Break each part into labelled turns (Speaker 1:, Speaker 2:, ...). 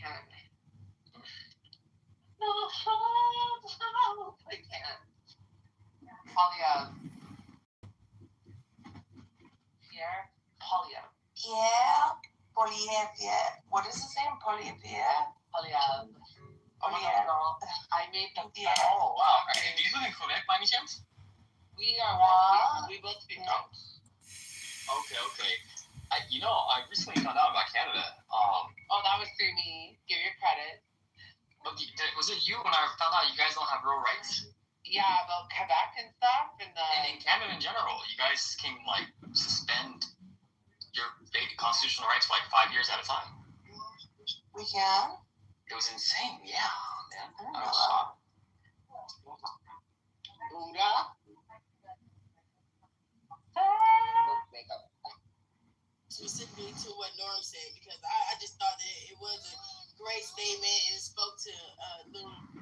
Speaker 1: can't. No, I can't. Polyev. Pierre? Polyev.
Speaker 2: Pierre? Polyev, yeah. What is his name? Polyev, yeah?
Speaker 1: Polyev.
Speaker 2: Polyev.
Speaker 1: I made the...
Speaker 2: Yeah.
Speaker 3: Oh, wow. And do you live in Quebec by any chance?
Speaker 1: We are... We both speak notes.
Speaker 3: Okay. I recently found out about Canada.
Speaker 1: That was through me. Give your credit.
Speaker 3: Was it you when I found out you guys don't have real rights?
Speaker 1: Yeah, about Quebec and stuff, and
Speaker 3: in Canada in general, you guys can suspend your constitutional rights for 5 years at a time.
Speaker 2: We can.
Speaker 3: It was insane, yeah, man.
Speaker 2: I was shocked.
Speaker 4: Specifically to what Norm said, because I just thought that it was a great statement and it spoke to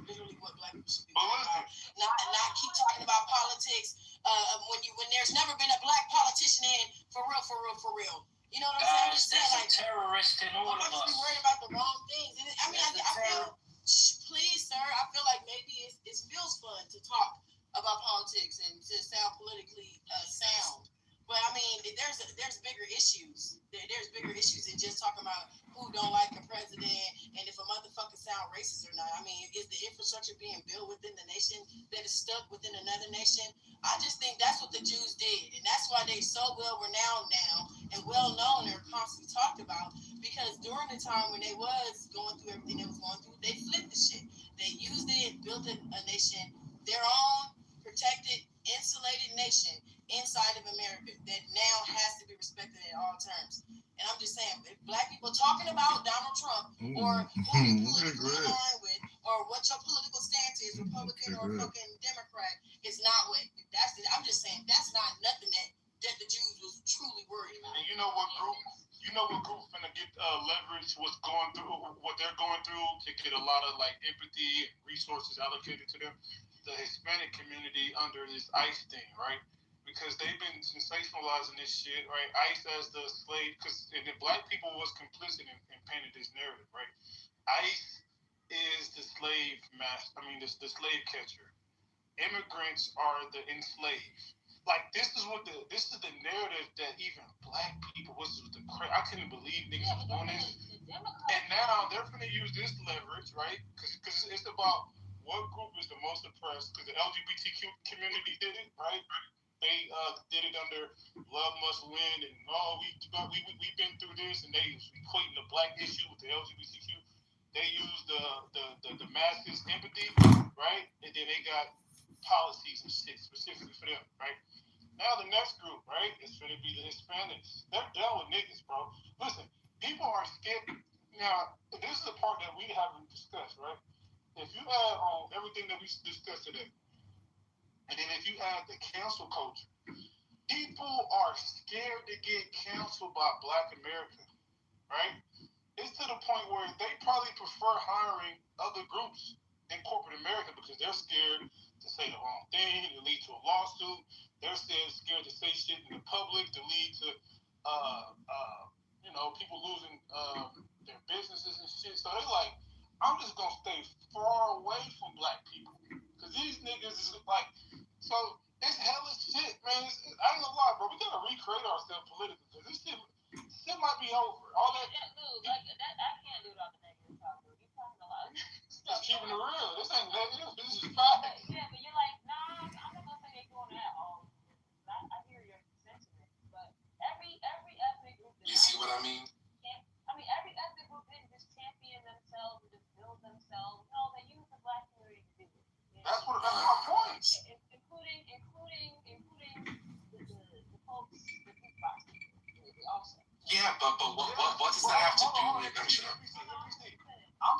Speaker 4: literally what Black people should be doing about. Not keep talking about politics when there's never been a Black politician in for real. You know what I'm saying?
Speaker 5: There's a terrorist in all of us.
Speaker 4: Be worried about the wrong things. And I feel, please, sir, I feel like maybe it feels fun to talk about politics and to sound politically sound. But there's bigger issues. There's bigger issues than just talking about who don't like the president and if a motherfucker sound racist or not. Is the infrastructure being built within the nation that is stuck within another nation? I just think that's what the Jews did, and that's why they so well renowned now and well known. They're constantly talked about because during the time when they was going through everything they was going through, they flipped the shit. They used it, built a nation, their own protected, insulated nation inside of America that now has to be respected at all terms. And I'm just saying, if Black people talking about Donald Trump or who you politically align with or what your political stance is, Republican or fucking Democrat, it's not what that's it. I'm just saying that's not nothing that the Jews was truly worried about.
Speaker 6: And you know what group finna get leverage what they're going through to get a lot of empathy and resources allocated to them? The Hispanic community under this ICE thing, right? Because they've been sensationalizing this shit, right? ICE as the slave, because the Black people was complicit in painting this narrative, right? ICE is the slave the slave catcher. Immigrants are the enslaved. This is the narrative that even Black people I couldn't believe niggas was doing this. And now they're gonna use this leverage, right? Because it's about what group is the most oppressed, because the LGBTQ community did it, right? They did it under Love Must Win, and we've been through this, and they equating the Black issue with the LGBTQ. They used the masses empathy, right? And then they got policies and shit specifically for them, right? Now the next group, right, is going to be the Hispanics. They're done with niggas, bro. Listen, people are scared. Now, this is the part that we haven't discussed, right? If you add on everything that we discussed today, and then if you add the cancel culture, people are scared to get canceled by Black America, right? It's to the point where they probably prefer hiring other groups in corporate America because they're scared to say the wrong thing, to lead to a lawsuit. They're scared to say shit in the public, to lead to, people losing their businesses and shit. So they're like, I'm just gonna stay far away from Black people because these niggas is so it's hella shit, man. I ain't gonna lie, bro. We gotta recreate ourselves politically because this shit might be over. All that.
Speaker 7: Yeah, dude, I can't do it on the negative talk. You're talking a lot.
Speaker 6: Just keeping it real. This ain't negative. This is fact.
Speaker 7: Yeah, but you're like, nah, I'm not gonna say they're doing that all. I hear your sentiment, but every ethnic group.
Speaker 3: You see what I mean?
Speaker 7: Every ethnic group didn't just champion themselves and just build themselves. No, they use the Black community to do it.
Speaker 6: That's my point.
Speaker 7: Including the folks, the group box also.
Speaker 3: Yeah, but what does that have to do with Commissioner?
Speaker 6: I'm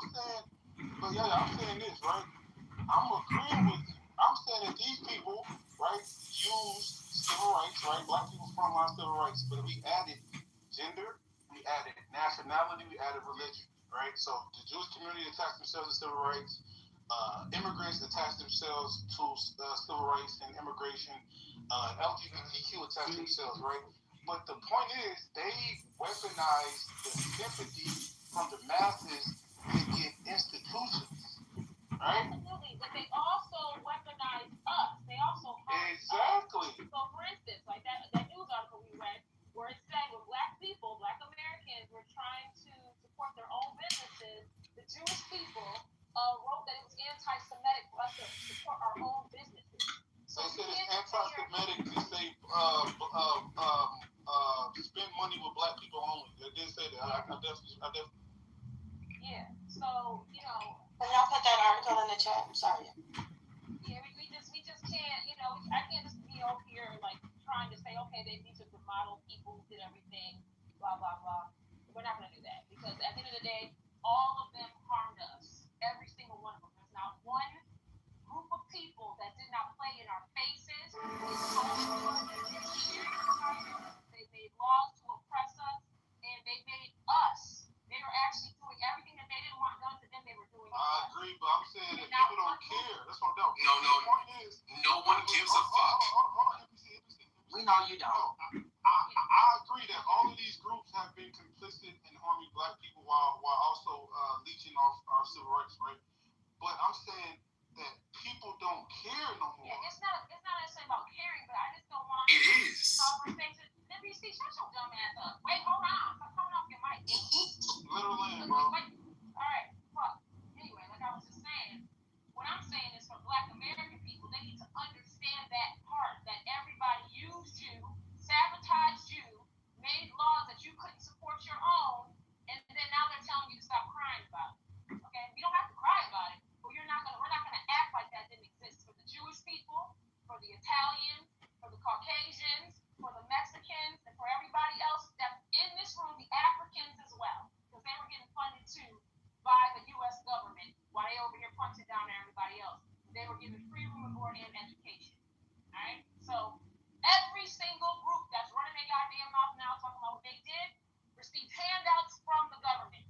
Speaker 6: saying this, right? I'm agreeing with you. I'm saying that these people, right, use civil rights, right? Black people's frontline civil rights, but we added gender, we added nationality, we added religion, right? So the Jewish community attached themselves to civil rights. Immigrants attach themselves to civil rights and immigration. LGBTQ attach themselves, right? But the point is, they weaponize the sympathy from the masses to
Speaker 7: Jewish people wrote that it was anti-Semitic for us to support our own businesses. So
Speaker 6: They
Speaker 7: you
Speaker 6: said it's
Speaker 7: can't compare.
Speaker 6: anti-Semitic to say spend money with black people only. They did say that. I definitely.
Speaker 7: Yeah. So
Speaker 2: Can y'all put that article in the chat? I'm sorry.
Speaker 7: yeah, we just can't. I can't just be over here like trying to say, okay, these are the model people who did everything, blah blah blah. We're not gonna do that because at the end of the day, all of them harmed us. Every single one of them. There's not one group of people that did not play in our faces. They made laws to oppress us, and they made us. They were actually doing everything that they didn't want done to them. They were doing.
Speaker 6: I agree, but I'm saying that people don't care. That's what I'm doing.
Speaker 3: No,
Speaker 6: The point is,
Speaker 3: no one gives a fuck.
Speaker 6: Hold on, NPC.
Speaker 2: We know you don't.
Speaker 6: I agree that all of these groups have been complicit in harming black people while also leeching off our civil rights, right? But I'm saying that people don't care no more.
Speaker 7: Yeah, it's not necessarily about caring, but I just don't want
Speaker 3: It is.
Speaker 7: conversation. NBC, shut your dumb ass up. Wait, hold on. Stop coming off your mic.
Speaker 6: Literally, bro.
Speaker 7: Wait. All right, fuck. Anyway, like I was just saying, what I'm saying is for Black American people, they need to understand that part that everybody used you, sabotaged you, made laws that you couldn't support your own, and then now they're telling you to stop crying about it. Okay, you don't have to cry about it, but we're not gonna act like that didn't exist for the Jewish people, for the Italians, for the Caucasians, for the Mexicans, and for everybody else that's in this room, the Africans as well, because they were getting funded too by the U.S. government while they over here punching down everybody else. They were given free room and board and education. All right, so every single group that's running their goddamn mouth now talking about what they did received handouts from the government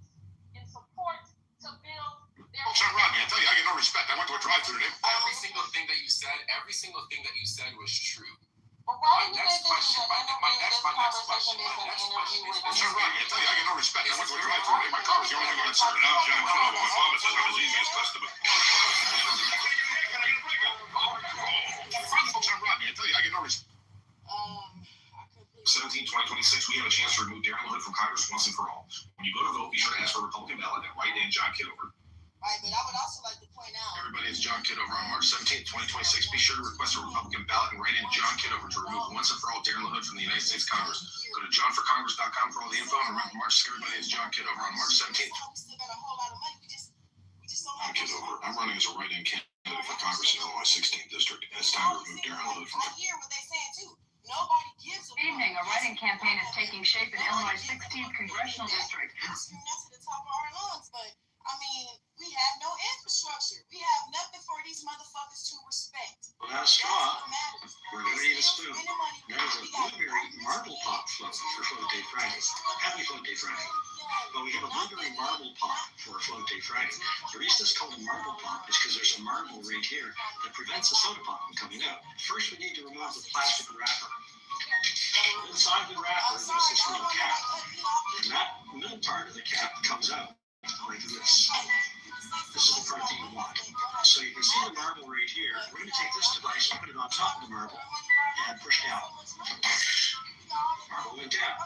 Speaker 7: in support to build their.
Speaker 3: John Rodney, I tell you, I get no respect. I went to a drive-thru today. Every single thing that you said was true.
Speaker 2: But why do you
Speaker 3: next
Speaker 2: think this is
Speaker 3: question-
Speaker 2: an interview? This conversation is an interview with
Speaker 3: John Rodney, I tell you, I get no respect. I went to a drive-thru today. My car was the only thing that started. I'm John Kitover. My promise is I'm his easiest customer. John Rodney, I tell you, I get no respect. 17-2026, we have a chance to remove Darren Hood from Congress once and for all. When you go to vote, be sure to ask for a Republican ballot and write in John Kitover.
Speaker 4: Right, but I would also like to point out.
Speaker 3: Everybody, it's John Kitover on March 17th, 2026. Be sure to request a Republican ballot and write in John Kitover to remove once and for all Darren Hood from the United States Congress. Go to johnforcongress.com for all the info. And remember, March, everybody, it's John Kitover on March 17th.
Speaker 4: We still got a whole lot of money. We just don't
Speaker 3: I'm
Speaker 4: have
Speaker 3: Kitover. I'm running as a write-in candidate for Congress in Illinois 16th District. And it's time to remove Darren Hood from.
Speaker 4: I hear what they're saying too. Nobody gives a
Speaker 8: Good evening. A write-in campaign is taking shape in Illinois 16th Congressional District.
Speaker 4: That's to the top of our lungs, but I mean, we have no infrastructure. We have nothing for these motherfuckers to respect.
Speaker 3: Without a
Speaker 4: That's
Speaker 3: straw,
Speaker 4: what matters.
Speaker 3: we're going to need a spoon.
Speaker 4: Spending money.
Speaker 3: There's a blueberry marble pop float for Float Day Friday. Happy Float Day Friday. But we have a blueberry marble pop for Float Day Friday. The reason it's called a marble pop is because there's a marble right here that prevents the soda pop from coming out. First, we need to remove the plastic wrapper. Inside the wrapper, there's this little cap. And that middle part of the cap comes out like this. This is the protein you want. So you can see the marble right here. We're going to take this device and put it on top of the marble and push down. Marble went down.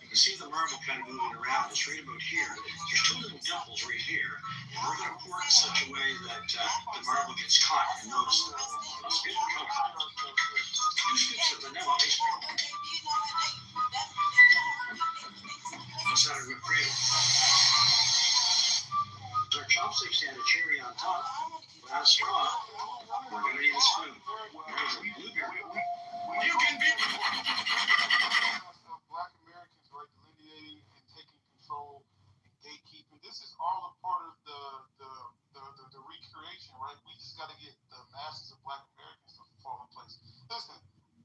Speaker 3: You can see the marble kind of moving around. It's right about here. There's two little dimples right here. And we're going to pour it in such a way that the marble gets caught in those. Excuse me, two scoops of vanilla ice cream. That's how to whip cream. Our chopsticks had a cherry on top. Without a straw, we're going to need a spoon. There's a blueberry. You can be.
Speaker 6: Black Americans, right, delineating and taking control and gatekeeping. This is all a part of the recreation, right? We just got to get the masses of Black Americans to fall in place. Listen,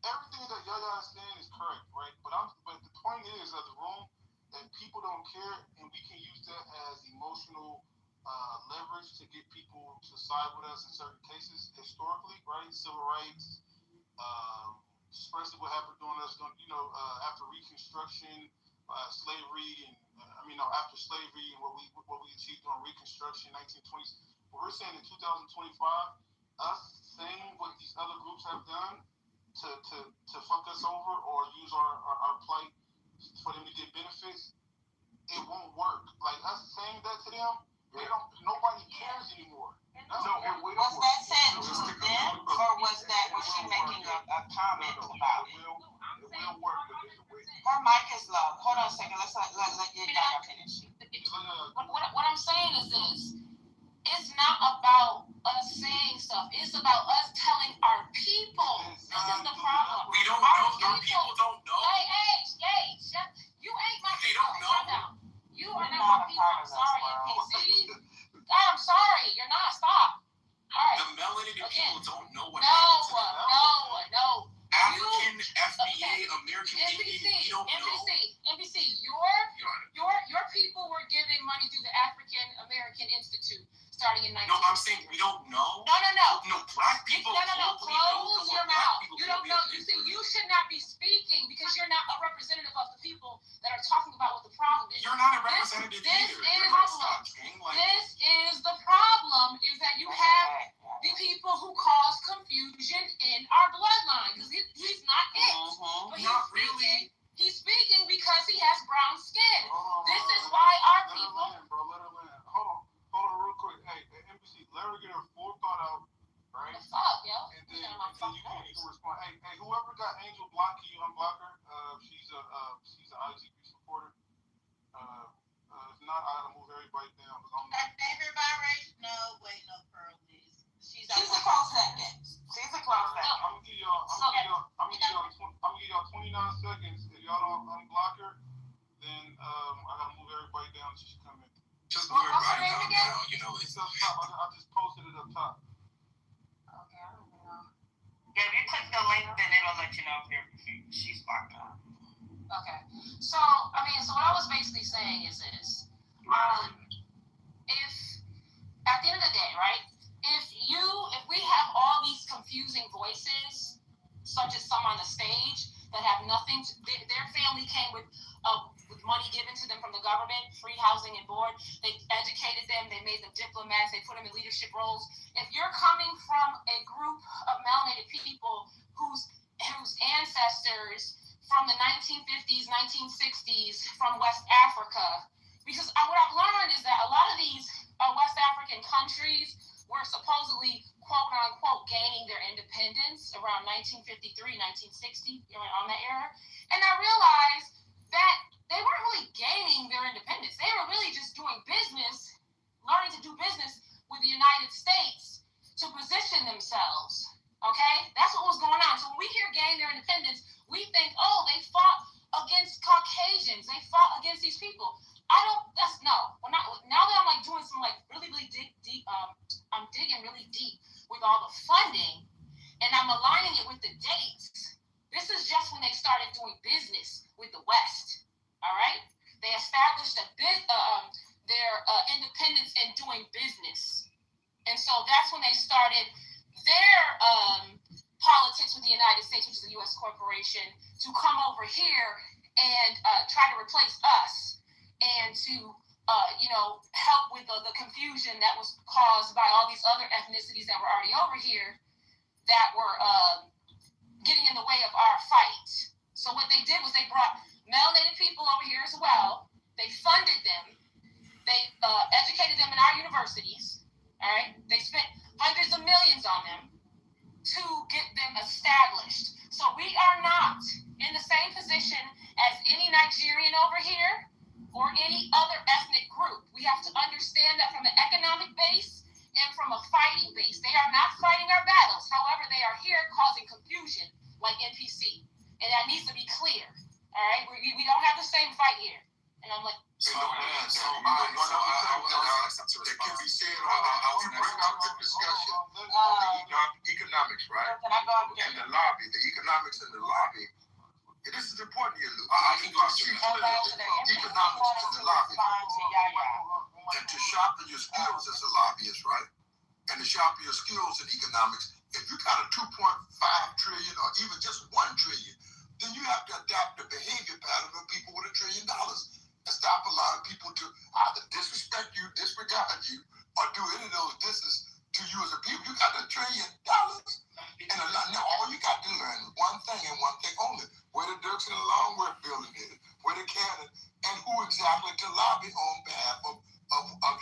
Speaker 6: everything that y'all is saying is correct, right? But the point is of the room that people don't care, and we can use that as emotional leverage to get people to side with us in certain cases historically, right? Civil rights, especially what happened after Reconstruction, slavery, and after slavery and what we achieved during Reconstruction, 1920s. But we're saying in 2025, us saying what these other groups have done to fuck us over or use our plight for them to get benefits, it won't work. Like us saying that to them, they don't
Speaker 7: is this. It's not about us saying stuff. It's about us telling our people. This is the problem.
Speaker 9: We don't know. Our people don't know.
Speaker 7: Hey, shut. You ain't my
Speaker 9: They
Speaker 7: people.
Speaker 9: don't know.
Speaker 7: Calm down. You are
Speaker 2: You're
Speaker 7: not my
Speaker 2: not a
Speaker 7: people.
Speaker 2: part
Speaker 7: I'm
Speaker 2: of this
Speaker 7: sorry,
Speaker 2: world.
Speaker 7: NPC. God, I'm sorry. You're not. Stop. All right.
Speaker 9: The melanated
Speaker 7: Again.
Speaker 9: people don't know what
Speaker 7: No.
Speaker 9: African, FBA, American
Speaker 7: NPC,
Speaker 9: Indian, you don't know.
Speaker 7: NPC, your people were giving money through the African American Institute starting in 19.
Speaker 9: No, I'm saying we don't know.
Speaker 7: No.
Speaker 9: No, black people.
Speaker 7: No.
Speaker 9: Globally don't
Speaker 7: Close
Speaker 9: know
Speaker 7: your
Speaker 9: what black
Speaker 7: mouth.
Speaker 9: people
Speaker 7: You don't
Speaker 9: do.
Speaker 7: know. You see, you should not be speaking because you're not a representative of the people that are talking about what the problem is.
Speaker 9: You're not a representative
Speaker 7: This
Speaker 9: either.
Speaker 7: is
Speaker 9: You're
Speaker 7: the
Speaker 9: not
Speaker 7: problem.
Speaker 9: King. Like,
Speaker 7: This is the problem: is that you have the people who cause confusion in our bloodline because he's not it. But
Speaker 9: Not really.
Speaker 7: He's speaking because he has brown skin. This is why our people.
Speaker 6: Let her land. Hold on, real quick. Hey, NBC, let her get her full thought out, right?
Speaker 7: What the fuck, yo?
Speaker 6: And then you can respond. Hey, whoever got Angel block, can you unblock her? She's a IGP supporter. If not, I gotta move everybody down because I'm.
Speaker 4: Favorite biracial? No, wait, no, Pearlies. She's
Speaker 2: She's a close second. She's a close second.
Speaker 6: I'm gonna give y'all 29 seconds. If y'all don't unblock her, then I gotta move everybody down. She should come in.
Speaker 9: just move
Speaker 7: What's her
Speaker 9: everybody
Speaker 7: name
Speaker 9: down
Speaker 7: again?
Speaker 9: now. You know,
Speaker 6: It's up top. I just posted it up top.
Speaker 7: Okay, I don't even know.
Speaker 2: Yeah, if you click the link, then it'll let you know if she's blocked out.
Speaker 7: Okay. So what I was basically saying is this. If at the end of the day, right, if we have all these confusing voices, such as some on the stage that have nothing to, their family came with money given to them from the government, free housing and board, they educated them, they made them diplomats, they put them in leadership roles. If you're coming from a group of melanated people whose ancestors from the 1950s, 1960s from West Africa, because what I've learned is that a lot of these West African countries were supposedly, quote unquote, gaining their independence around 1953, 1960, on that era. And I realized that they weren't really gaining their independence. They were really just doing business, learning to do business with the United States to position themselves. Okay? That's what was going on. So when we hear gain their independence, we think, oh, they fought against Caucasians. They fought against these people. Now that I'm like doing some like really deep, I'm digging really deep with all the funding and I'm aligning it with the dates. This is just when they started doing business with the West. All right? They established their independence in doing business. And so that's when they started their politics with the United States, which is a U.S. corporation, to come over here and try to replace us and to help with the confusion that was caused by all these other ethnicities that were already over here that were getting in the way of our fight. So what they did was they brought melanated people over here as well. They funded them. They educated them in our universities. All right. They spent hundreds of millions on them to get them established. So we are not in the same position as any Nigerian over here or any other ethnic group. We have to understand that from an economic base and from a fighting base. They are not fighting our battles. However, they are here causing confusion like NPC. And that needs to be clear. All right? We don't have the same fight here. And I'm like,
Speaker 10: That can be said on we bring out the discussion economics, right?
Speaker 2: Can I go up there?
Speaker 10: And the lobby, the economics and the lobby. And this is important here, Lou.
Speaker 9: I can go
Speaker 10: to economics in the lobby. And to sharpen your skills as a lobbyist, right? And to sharpen your skills in economics, if you got a 2.5 trillion or even just 1 trillion, then you have to adapt the behavior pattern of people with $1 trillion. And stop allowing people to either disrespect you, disregard you, or do any of those disses to you as a people. You got $1 trillion. And now all you got to learn is one thing and one thing only. Where the Dirks and the Longworth building is, where the Cannon, and who exactly to lobby on behalf of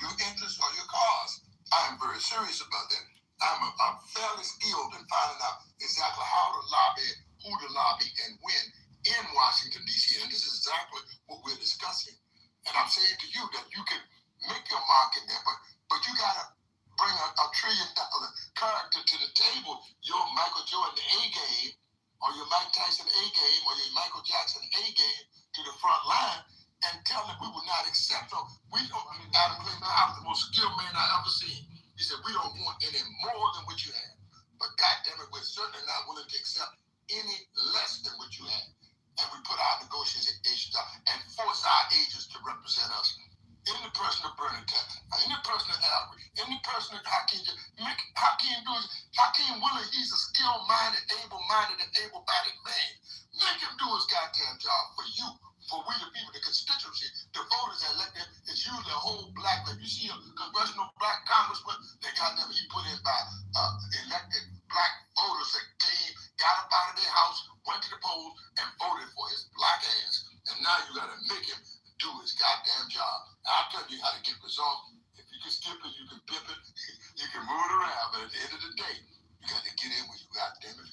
Speaker 10: your interests or your cause. I am very serious about that. I'm fairly skilled in finding out exactly how to lobby, who to lobby, and when in Washington, D.C. And this is exactly what we're discussing. And I'm saying to you that you can make your mark get that. But you gotta bring a $1 trillion character to the table. Your Michael Jordan A game, or your Mike Tyson A game, or your Michael Jackson A game to the front line, and tell them we will not accept them. We don't. Adam Clayton, I was the most skilled man I ever seen. He said we don't want any more than what you have. But goddamn it, we're certainly not willing to accept any less than what you have. And we put our negotiations out and force our agents to represent us. In the person of Bernadette, in the person of Albert, in the person of Hakeem. Hakeem Willie, he's a skilled-minded, able-minded, and able-bodied man. Make him do his goddamn job for you, for we the people, the constituency, the voters that elect him. It's usually a whole black, if you see a congressional black congressman, they got them, he put in by elected black voters that came, got up out of their house, went to the polls, and voted for his black ass. And now you gotta make him do his goddamn job. I'll tell you how to get results. If you can skip it, you can pip it, you can move it around, but at the end of the day, you got to get in where you goddamn it.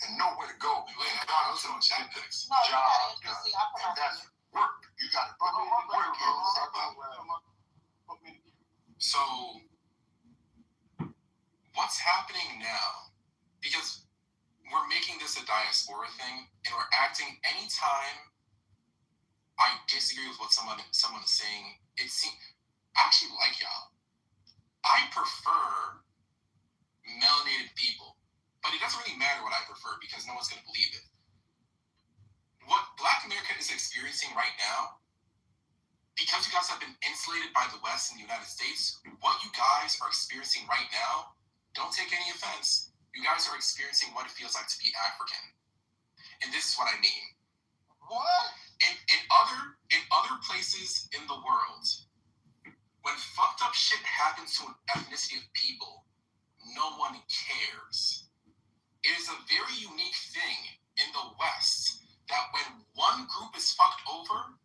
Speaker 10: And know where to go. You ain't got to on tactics.
Speaker 2: No, you
Speaker 10: Job
Speaker 2: gotta
Speaker 10: done.
Speaker 2: see, I
Speaker 10: And that's work. You got to put work in.
Speaker 9: So, what's happening now? Because we're making this a diaspora thing, and we're acting anytime I disagree with what someone is saying. I actually like y'all. I prefer melanated people, but it doesn't really matter what I prefer because no one's going to believe it. What Black America is experiencing right now, because you guys have been insulated by the West and the United States, what you guys are experiencing right now, don't take any offense. You guys are experiencing what it feels like to be African. And this is what I mean.
Speaker 10: What?
Speaker 9: In other places in the world, when fucked up shit happens to an ethnicity of people, no one cares. It is a very unique thing in the West that when one group is fucked over,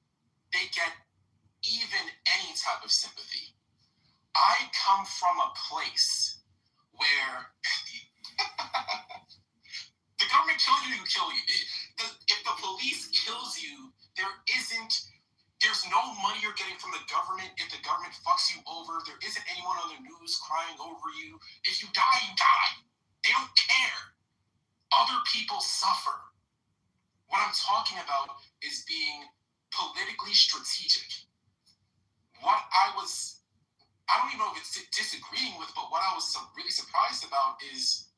Speaker 9: they get even any type of sympathy. I come from a place where the government kills you, kill you. If the police kills you, there's no money you're getting from the government. If the government fucks you over, there isn't anyone on the news crying over you. If you die, you die. They don't care. Other people suffer. What I'm talking about is being politically strategic. I don't even know if it's disagreeing with, but what I was really surprised about is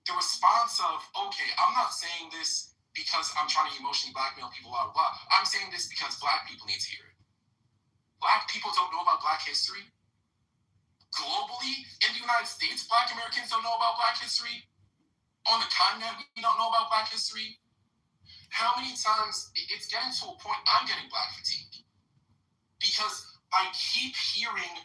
Speaker 9: the response of, okay, I'm not saying this because I'm trying to emotionally blackmail people, blah, blah, blah. I'm saying this because Black people need to hear it. Black people don't know about Black history. Globally, in the United States, Black Americans don't know about Black history. On the continent, we don't know about Black history. How many times, it's getting to a point, I'm getting Black fatigue. Because I keep hearing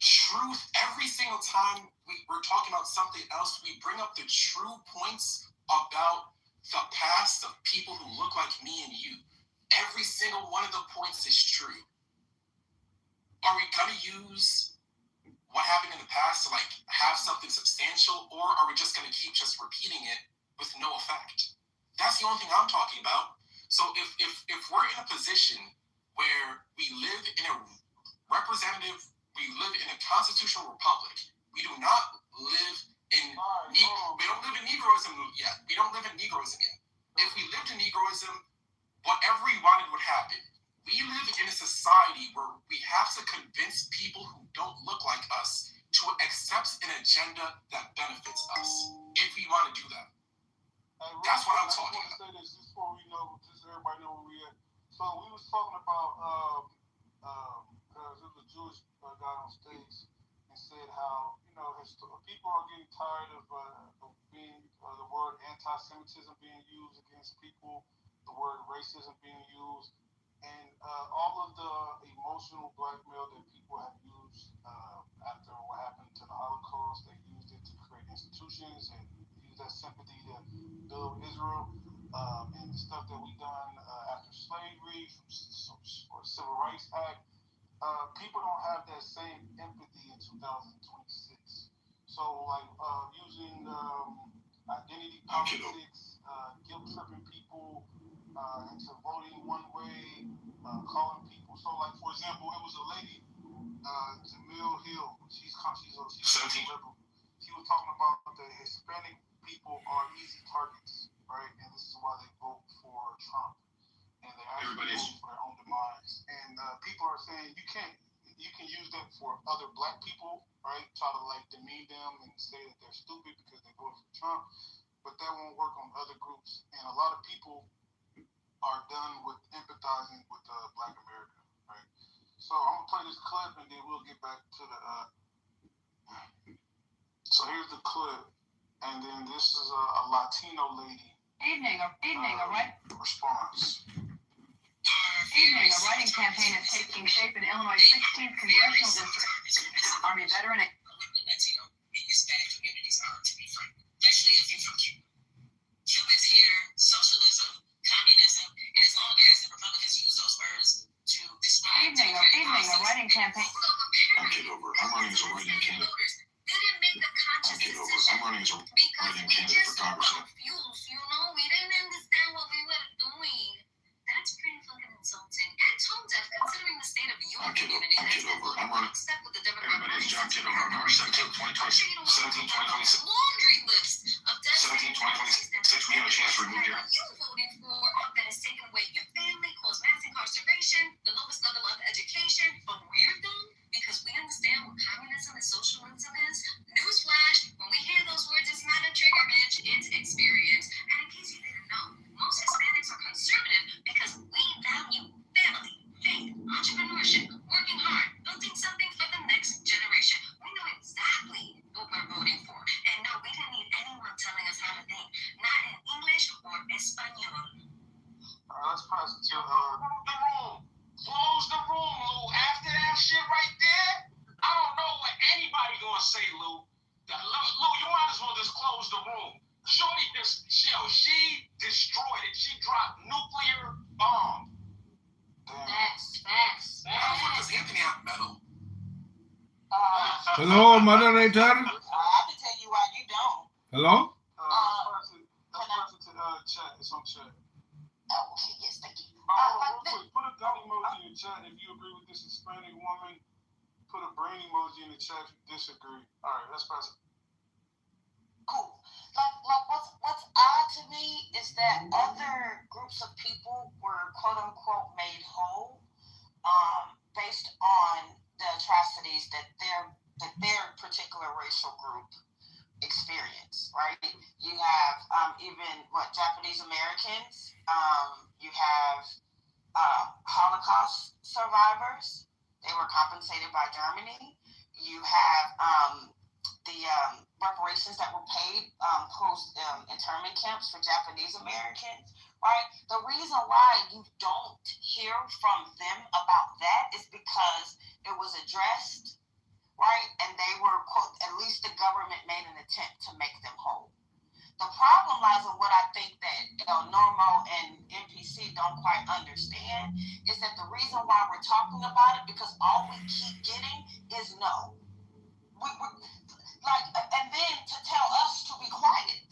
Speaker 9: truth every single time we're talking about something else. We bring up the true points about the past of people who look like me and you. Every single one of the points is true. Are we going to use what happened in the past to have something substantial, or are we just going to keep just repeating it with no effect? That's the only thing I'm talking about. So if we're in a position where we live in a we live in a constitutional republic, we do not live in we don't live in Negroism yet. We don't live in Negroism yet. If we lived in Negroism, whatever we wanted would happen. We live in a society where we have to convince people who don't look like us to accept an agenda that benefits us. If we want to do that. That's what I'm talking about.
Speaker 6: I want to say this just so we know, just so everybody know where we at. So we was talking about because there was a Jewish guy on stage and said how people are getting tired of being the word anti-Semitism being used against people, the word racism being used, and all of the emotional blackmail that people have used after what happened to the Holocaust. They used it to create institutions and use that sympathy to build Israel, and the stuff that we done after slavery or Civil Rights Act. People don't have that same empathy in 2026. So, using identity politics, guilt tripping people into voting one way, calling people. So, like, for example, it was a lady, Jamil Hill. She's a liberal. She was talking about the Hispanic people are easy targets, right? And this is why they vote for Trump. And they actually vote for their own demise. And people are saying you can use that for other black people, right? Try to like demean them and say that they're stupid because they voted for Trump. But that won't work on other groups. And a lot of people are done with empathizing with Black America, right? So I'm gonna play this clip and then we'll get back to the. So here's the clip, and then this is a Latino lady.
Speaker 8: Evening, a
Speaker 6: response.
Speaker 8: Evening, a writing campaign is taking shape in Illinois' 16th congressional district. Army veteran.
Speaker 11: Latino and Hispanic communities are, to be frank, especially if you're from Cuba. Cubans hear socialism, communism, and as long as the Republicans use those words to describe
Speaker 8: Evening, a writing campaign.
Speaker 10: I'm Kitover. I'm running as a writing candidate.
Speaker 11: Didn't make a conscious
Speaker 10: I'm Kitover.
Speaker 11: decision
Speaker 10: I'm running as a
Speaker 11: because
Speaker 10: writing
Speaker 11: we
Speaker 10: candidate
Speaker 11: just
Speaker 10: for
Speaker 11: were
Speaker 10: Congressman.
Speaker 11: confused, we didn't understand what we were doing. That's pretty fucking insulting and tone deaf considering the state of your community.
Speaker 10: I'm Kitover. I'm running.
Speaker 11: Step with the Democrat
Speaker 3: Everybody, it's John Kitover on March 17, 2026.
Speaker 11: laundry list of
Speaker 3: 17, 2026, we have a chance to remove your.
Speaker 11: you voted for that has taken away your family, caused mass incarceration, the lowest level of education, but we're done because we understand what communism and socialism is. Newsflash, when we hear those words, it's not a trigger, bitch, it's experience. And in case you didn't know, most Hispanics are conservative because we value family, faith, entrepreneurship, working hard, building something for the next generation. We know exactly what we're voting for. And no, we didn't need anyone telling us how to think, not in English or Espanol.
Speaker 6: Let's pass it to
Speaker 5: Close the room, Lou. After that shit right there, I don't know what anybody gonna say, Lou. Lou, you might as well just close the room. Shorty she destroyed it. She dropped nuclear bomb.
Speaker 11: Facts.
Speaker 9: Does Anthony have metal?
Speaker 12: Hello, moderator.
Speaker 2: I can tell you why you don't.
Speaker 12: Hello?
Speaker 6: Let's pass it to chat. It's on chat.
Speaker 2: Okay, yes, thank you.
Speaker 6: Real quick, put a gun emoji in the chat if you agree with this Hispanic woman. Put a brain emoji in the chat if you disagree. All right, let's pass it.
Speaker 2: Cool. Like what's odd to me is that other groups of people were quote unquote made whole, based on the atrocities that their particular racial group experience, right? You have even Japanese Americans, you have Holocaust survivors. They were compensated by Germany. You have the reparations that were paid post internment camps for Japanese Americans, right? The reason why you don't hear from them about that is because it was addressed, right? And they were, at least the government made an attempt to make them whole. The problem lies in what I think that Normo and NPC don't quite understand is that the reason why we're talking about it because all we keep getting is no. And then to tell us to be quiet.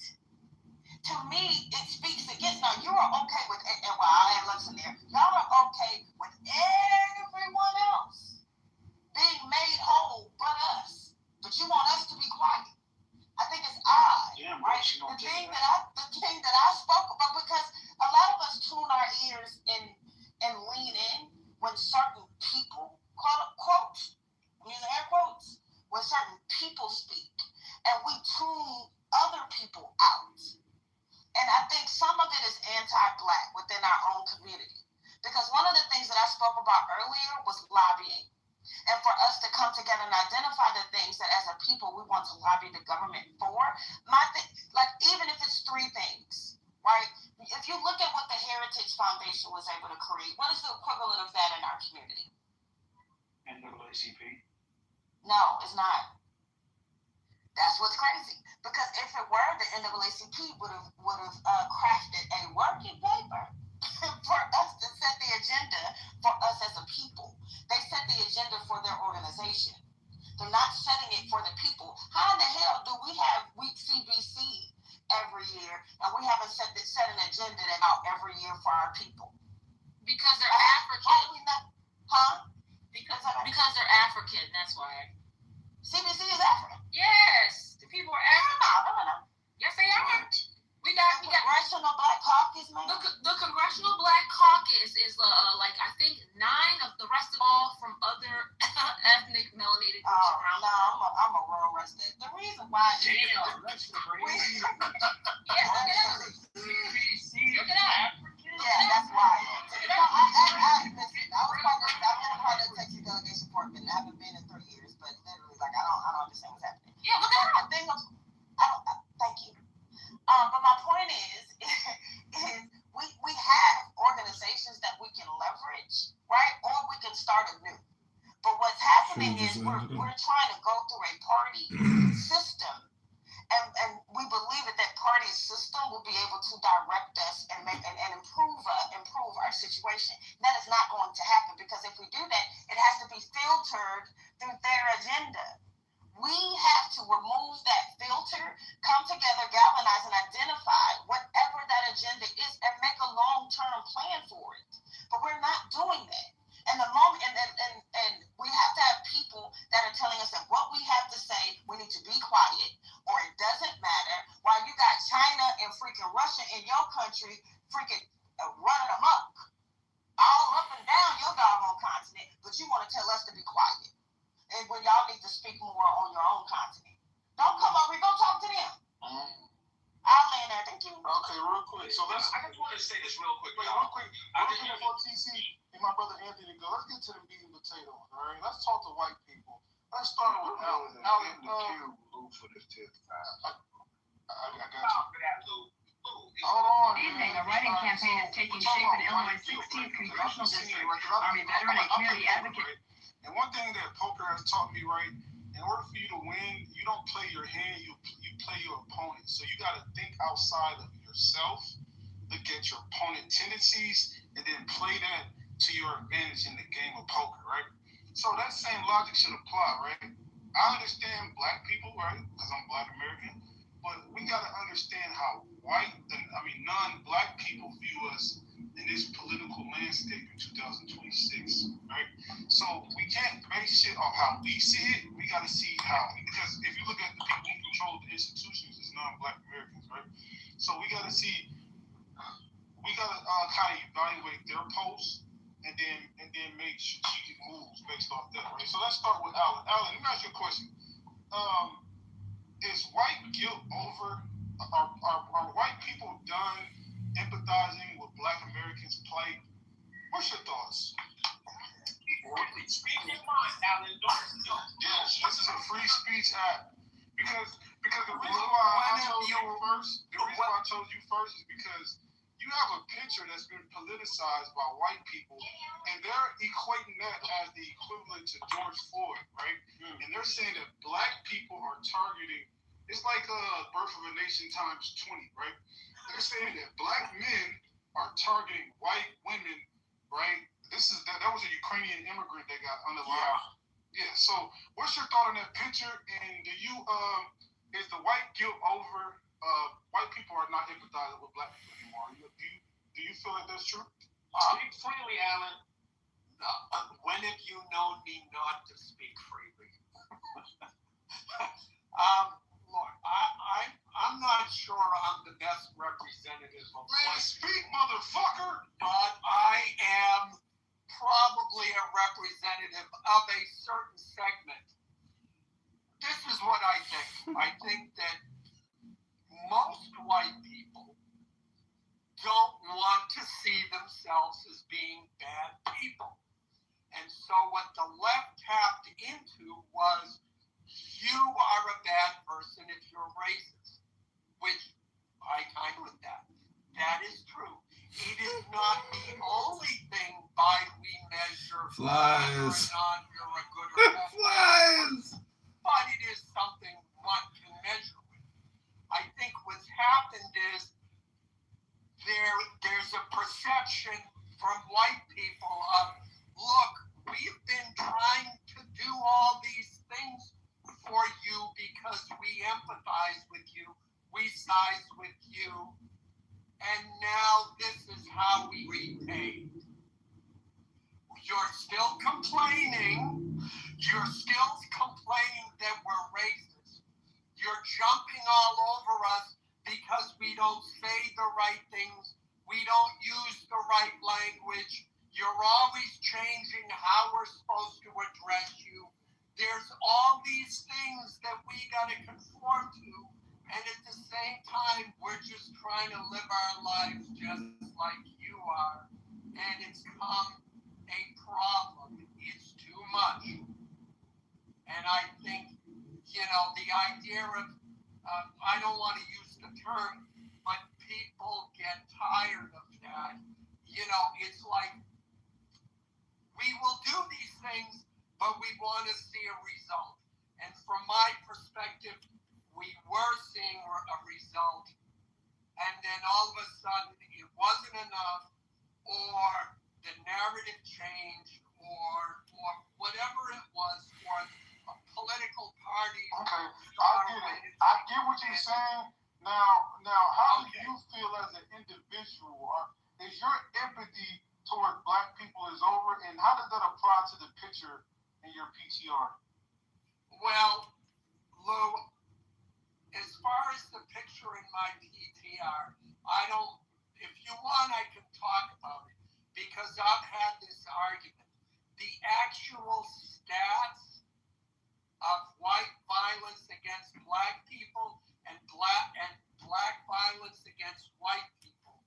Speaker 2: To me, it speaks against. Now you are okay with, and well, I have Lux in there. Y'all are okay with everyone else being made whole, but us. But you want us to be quiet. I think it's odd, right? The thing that I spoke about, because a lot of us tune our ears and lean in when certain people, quote unquote, using air quotes, when certain people speak, and we tune other people out. And I think some of it is anti-Black within our own community, because one of the things that I spoke about earlier was lobbying. And for us to come together and identify the things that as a people we want to lobby the government for, even if it's three things, right? If you look at what the Heritage Foundation was able to create, what is the equivalent of that in our community?
Speaker 5: NAACP.
Speaker 2: No, it's not. That's what's crazy. Because if it were, the NAACP would have crafted a working paper for us to set the agenda for us as a people. They set the agenda for their organization. They're not setting it for the people. How in the hell do we have week CBC every year and we haven't set an agenda out every year for our people?
Speaker 11: Because they're African.
Speaker 2: Why do we not
Speaker 7: African, that's why.
Speaker 2: CBC is African.
Speaker 7: Yes, the people are African.
Speaker 2: No.
Speaker 7: Yes, they are. We got
Speaker 2: Congressional Black Caucus, man.
Speaker 7: the Congressional Black Caucus is like I think 9 of the rest of all from other ethnic melanated groups around.
Speaker 2: No, I'm a rural resident. The reason why is
Speaker 5: That's crazy.
Speaker 7: Yeah, look it up. Look it up.
Speaker 2: Yeah, that's why. Listen, I've been a part of the Texas delegation for a minute. I haven't been in 3 years, but literally, like, I don't understand what's happening.
Speaker 7: Yeah, look it up.
Speaker 2: Thank you. But my point is we have organizations that we can leverage, right? Or we can start anew. But what's happening is we're trying to go through a party system, and we believe that party system will be able to direct us and improve our situation. That is not going to happen, because if we do that, it has to be filtered through their agenda. We have to remove that filter, come together, galvanize, and identify whatever that agenda is, and make a long-term plan for it. But we're not doing that. And the moment, and we have to have people that are telling us that what we have to say, we need to be quiet, or it doesn't matter. While you got China and freaking Russia in your country freaking running amok all up and down your doggone continent, but you want to tell us to be quiet. And when y'all need to speak more on your own continent. Don't come over here, go talk to them. I'll land there. Thank you.
Speaker 6: Okay, real quick. So
Speaker 5: I just want to say this real quick.
Speaker 6: real quick before TC and my brother Anthony go, let's get to the meat and potato. All right, let's talk to white people. Let's start with Alan.
Speaker 10: For this tip.
Speaker 6: I got you.
Speaker 8: Hold on. This evening, a writing campaign is taking shape in Illinois' 16th congressional district. Army veteran and community advocate.
Speaker 6: And one thing that poker has taught me, right, in order for you to win, you don't play your hand, you play your opponent. So you got to think outside of yourself, look at your opponent tendencies, and then play that to your advantage in the game of poker, right? So that same logic should apply, right? I understand black people, right, because I'm Black American, but we got to understand how non-black people view us in this political landscape in 2026, right? So we can't base shit off how we see it. We got to see how, because if you look at the people who control the institutions, it's non-black Americans, right? So we got to see, we got to kind of evaluate their posts and then make strategic moves based off that, right? So let's start with Alan. Alan, let me ask you a question. Is white guilt over? Are white people done empathizing with Black Americans' plight? What's your thoughts?
Speaker 5: Speak your mind, Alan.
Speaker 6: Yes, this is a free speech act. Because the reason why I chose you first is because you have a picture that's been politicized by white people, and they're equating that as the equivalent to George Floyd, right? And they're saying that Black people are targeting. It's like Birth of a Nation times 20, right? They're saying that Black men are targeting white women, right? That was a Ukrainian immigrant that got underlined. Yeah. So, what's your thought on that picture? And is the white guilt over? White people are not empathizing with Black people anymore. Do you feel like that's true?
Speaker 5: Speak freely, Alan.
Speaker 9: When have you known me not to speak freely? Look, I'm not sure I'm the best representative of
Speaker 6: Man, speak, motherfucker!
Speaker 9: But I am probably a representative of a certain segment. This is what I think. I think that most white people don't want to see themselves as being bad people. And so what the left tapped into was, you are a bad person if you're racist, which I kind with that. That is true. It is not the only thing by we measure whether or not you're a good or bad person, but it is something one can measure with. I think what's happened is there's a perception from white people of, look, we've been trying to do all these things for you because we empathize with you, we size with you, and now this is how we repay. You're still complaining,
Speaker 10: You're still complaining that we're racist. You're jumping all over us because we don't say the right things. We don't use the right language. You're always changing how we're supposed to address you. There's all these things that we got to conform to. And at the same time, we're just trying to live our lives just like you are. And it's become a problem. It's too much. And I think, the idea of, I don't want to use the term, but people get tired of that. It's like, we will do these things, but we want to see a result. And from my perspective, we were seeing a result, and then all of a sudden it wasn't enough, or the narrative changed, or whatever it was, or a political party.
Speaker 6: Okay, I get what you're saying. Now, how do you feel as an individual? Is your empathy toward Black people is over, and how does that apply to the picture in your PTR?
Speaker 10: Well, Lou, as far as the picture in my PTR, if you want, I can talk about it, because I've had this argument. The actual stats of white violence against Black people and black violence against white people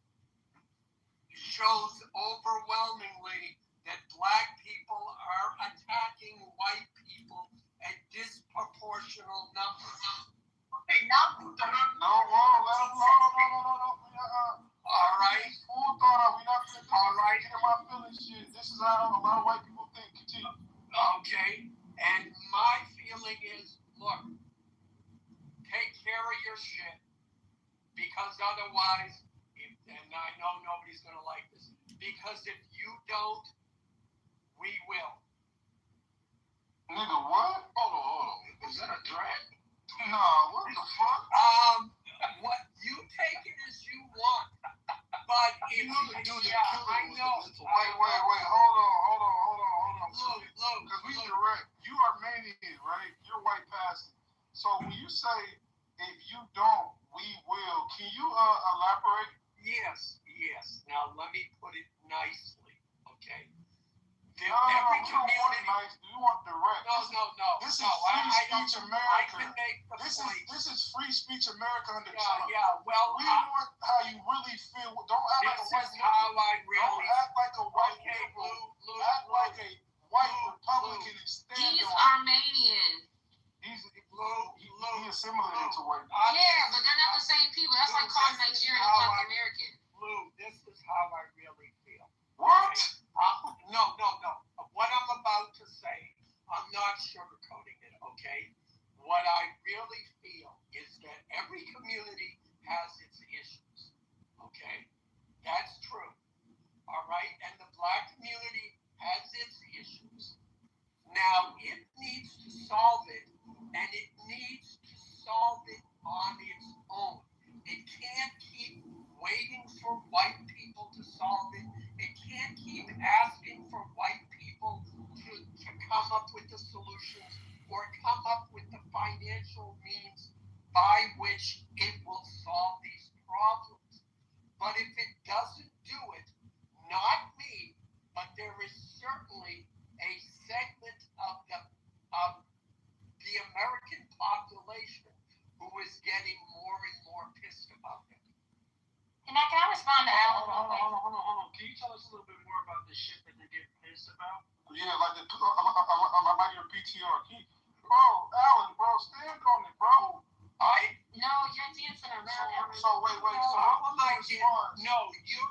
Speaker 10: shows overwhelmingly that Black people are attacking white people at disproportional numbers.
Speaker 6: No.
Speaker 10: All right.
Speaker 6: Full thought out. We're not going to
Speaker 10: All right.
Speaker 6: get my feelings shit. This is how a lot of white people think. Continue.
Speaker 10: Okay. And my feeling is, look, take care of your shit, because otherwise, and I know nobody's going to like this, because if you don't, we will.
Speaker 6: Nigga, what?
Speaker 10: Hold on. Is that a threat?
Speaker 6: No, what the fuck?
Speaker 10: What you take it as you want, but if I know.
Speaker 6: Wait, hold on.
Speaker 10: Look.
Speaker 6: Because we direct. You are Armenian, right? You're white passing. So when you say, if you don't, we will, can you elaborate?
Speaker 10: Yes. Now let me put it nicely, okay?
Speaker 6: Every community. Nice. You want direct.
Speaker 10: No.
Speaker 6: This is free speech America.
Speaker 10: I can make the point.
Speaker 6: This is free speech America under Trump.
Speaker 10: Yeah. Well,
Speaker 6: we want how you really feel. Don't act like a white
Speaker 10: This is how I really.
Speaker 6: Don't act like a white
Speaker 10: Lou,
Speaker 6: act like a white Republican and stand
Speaker 11: He's
Speaker 6: on.
Speaker 11: Armenian.
Speaker 6: He assimilated to white.
Speaker 11: Yeah, but they're not the same people. That's like calling Nigerian a Black American.
Speaker 10: Lou, this is how I really feel.
Speaker 6: What?
Speaker 10: No. What I'm about to say, I'm not sugarcoating it, okay? What I really feel is that every community has its issues, okay? That's true, all right? And the Black community has its issues. Now, it needs to solve it, and it needs to solve it on its own. It can't keep waiting for white people to solve it. It can't keep asking for white people to come up with the solutions or come up with the financial means by which it will solve these problems. But if it doesn't do it, not me, but there is certainly a segment of the American population who is getting more and more pissed about it.
Speaker 11: And can I respond to Alan?
Speaker 6: Hold on. Can you tell us a little bit more about the shit that they get pissed about? Yeah, like your PTR. Bro, Alan, stand on it, bro.
Speaker 11: No, you're dancing around it.
Speaker 6: So wait. So
Speaker 10: how am I dancing? No, you.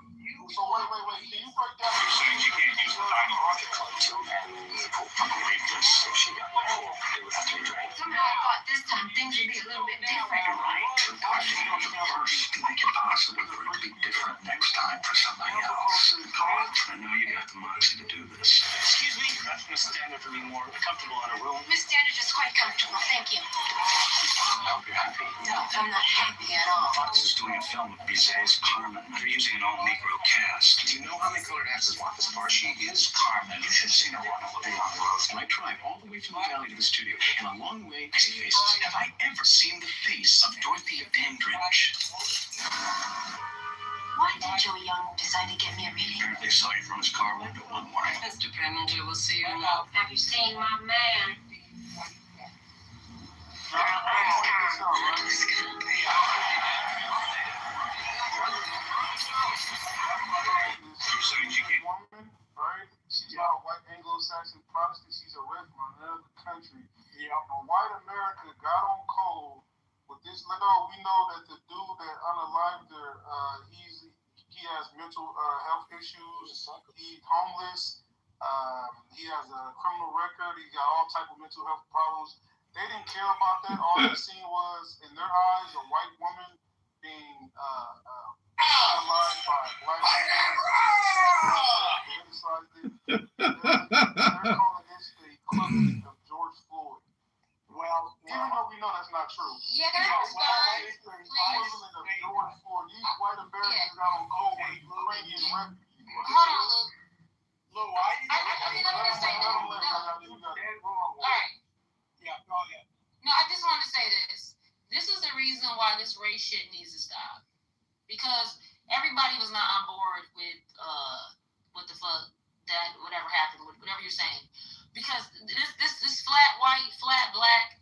Speaker 6: So wait. Can you break down?
Speaker 3: You're saying you can't use the 9/11 club to believe this. If she got caught, it would have to be right.
Speaker 11: Somehow I thought this time things would be a little bit different.
Speaker 3: Right. The question was first, make it possible for it to be different next time for somebody else. I know you got the modesty to do this.
Speaker 5: Excuse me, Miss Standard, to be more comfortable in a room.
Speaker 11: Miss Standard is quite comfortable, thank you.
Speaker 3: I hope you're happy.
Speaker 11: No, I'm not happy at all.
Speaker 3: Fox is doing a film with Bizet's Carmen. They're using an all-Negro cast. Do you know how many colored actors want this part? She is Carmen. You should have seen her walking along the road. And I tried all the way from the valley to the studio. And along the way, I see faces. Have I ever seen the face of Dorothea Dandridge?
Speaker 11: Why did Joe Young decide to get me a reading?
Speaker 3: Apparently saw you from his car window one morning.
Speaker 11: Mr. Preminger will see you now. Have you seen my man?
Speaker 6: Woman, right? She's not a white Anglo-Saxon Protestant. She's a rep from another country. Yeah. White America got on cold with this. We know that the dude that unalived her, he has mental health issues. He's homeless. He has a criminal record. He got all type of mental health problems. They didn't care about that. All they seen was, in their eyes, a white woman being unalived by a black man. They're calling this the equivalent of George Floyd. Well, even though we know that's not true.
Speaker 7: Yeah,
Speaker 6: It's
Speaker 7: that's
Speaker 6: the equivalent of George Floyd. These white Americans got on cold with Ukrainian refugees.
Speaker 7: Hold on, Luke.
Speaker 6: Lou, why you?
Speaker 7: Let me just say this. All right.
Speaker 6: Yeah, go ahead.
Speaker 7: No, I just wanted to say this. This is the reason why this race shit needs to stop. Because everybody was not on board with what the fuck that whatever happened, whatever you're saying. Because this flat white, flat black,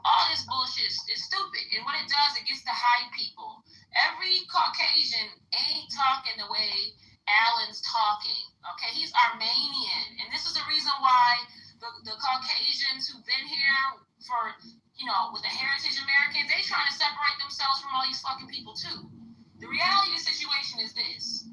Speaker 7: all this bullshit is stupid. And what it does, it gets to hide people. Every Caucasian ain't talking the way Alan's talking. Okay, he's Armenian, and this is the reason why the Caucasians who've been here for, with the heritage Americans, they trying to separate themselves from all these fucking people too. The reality of the situation is this: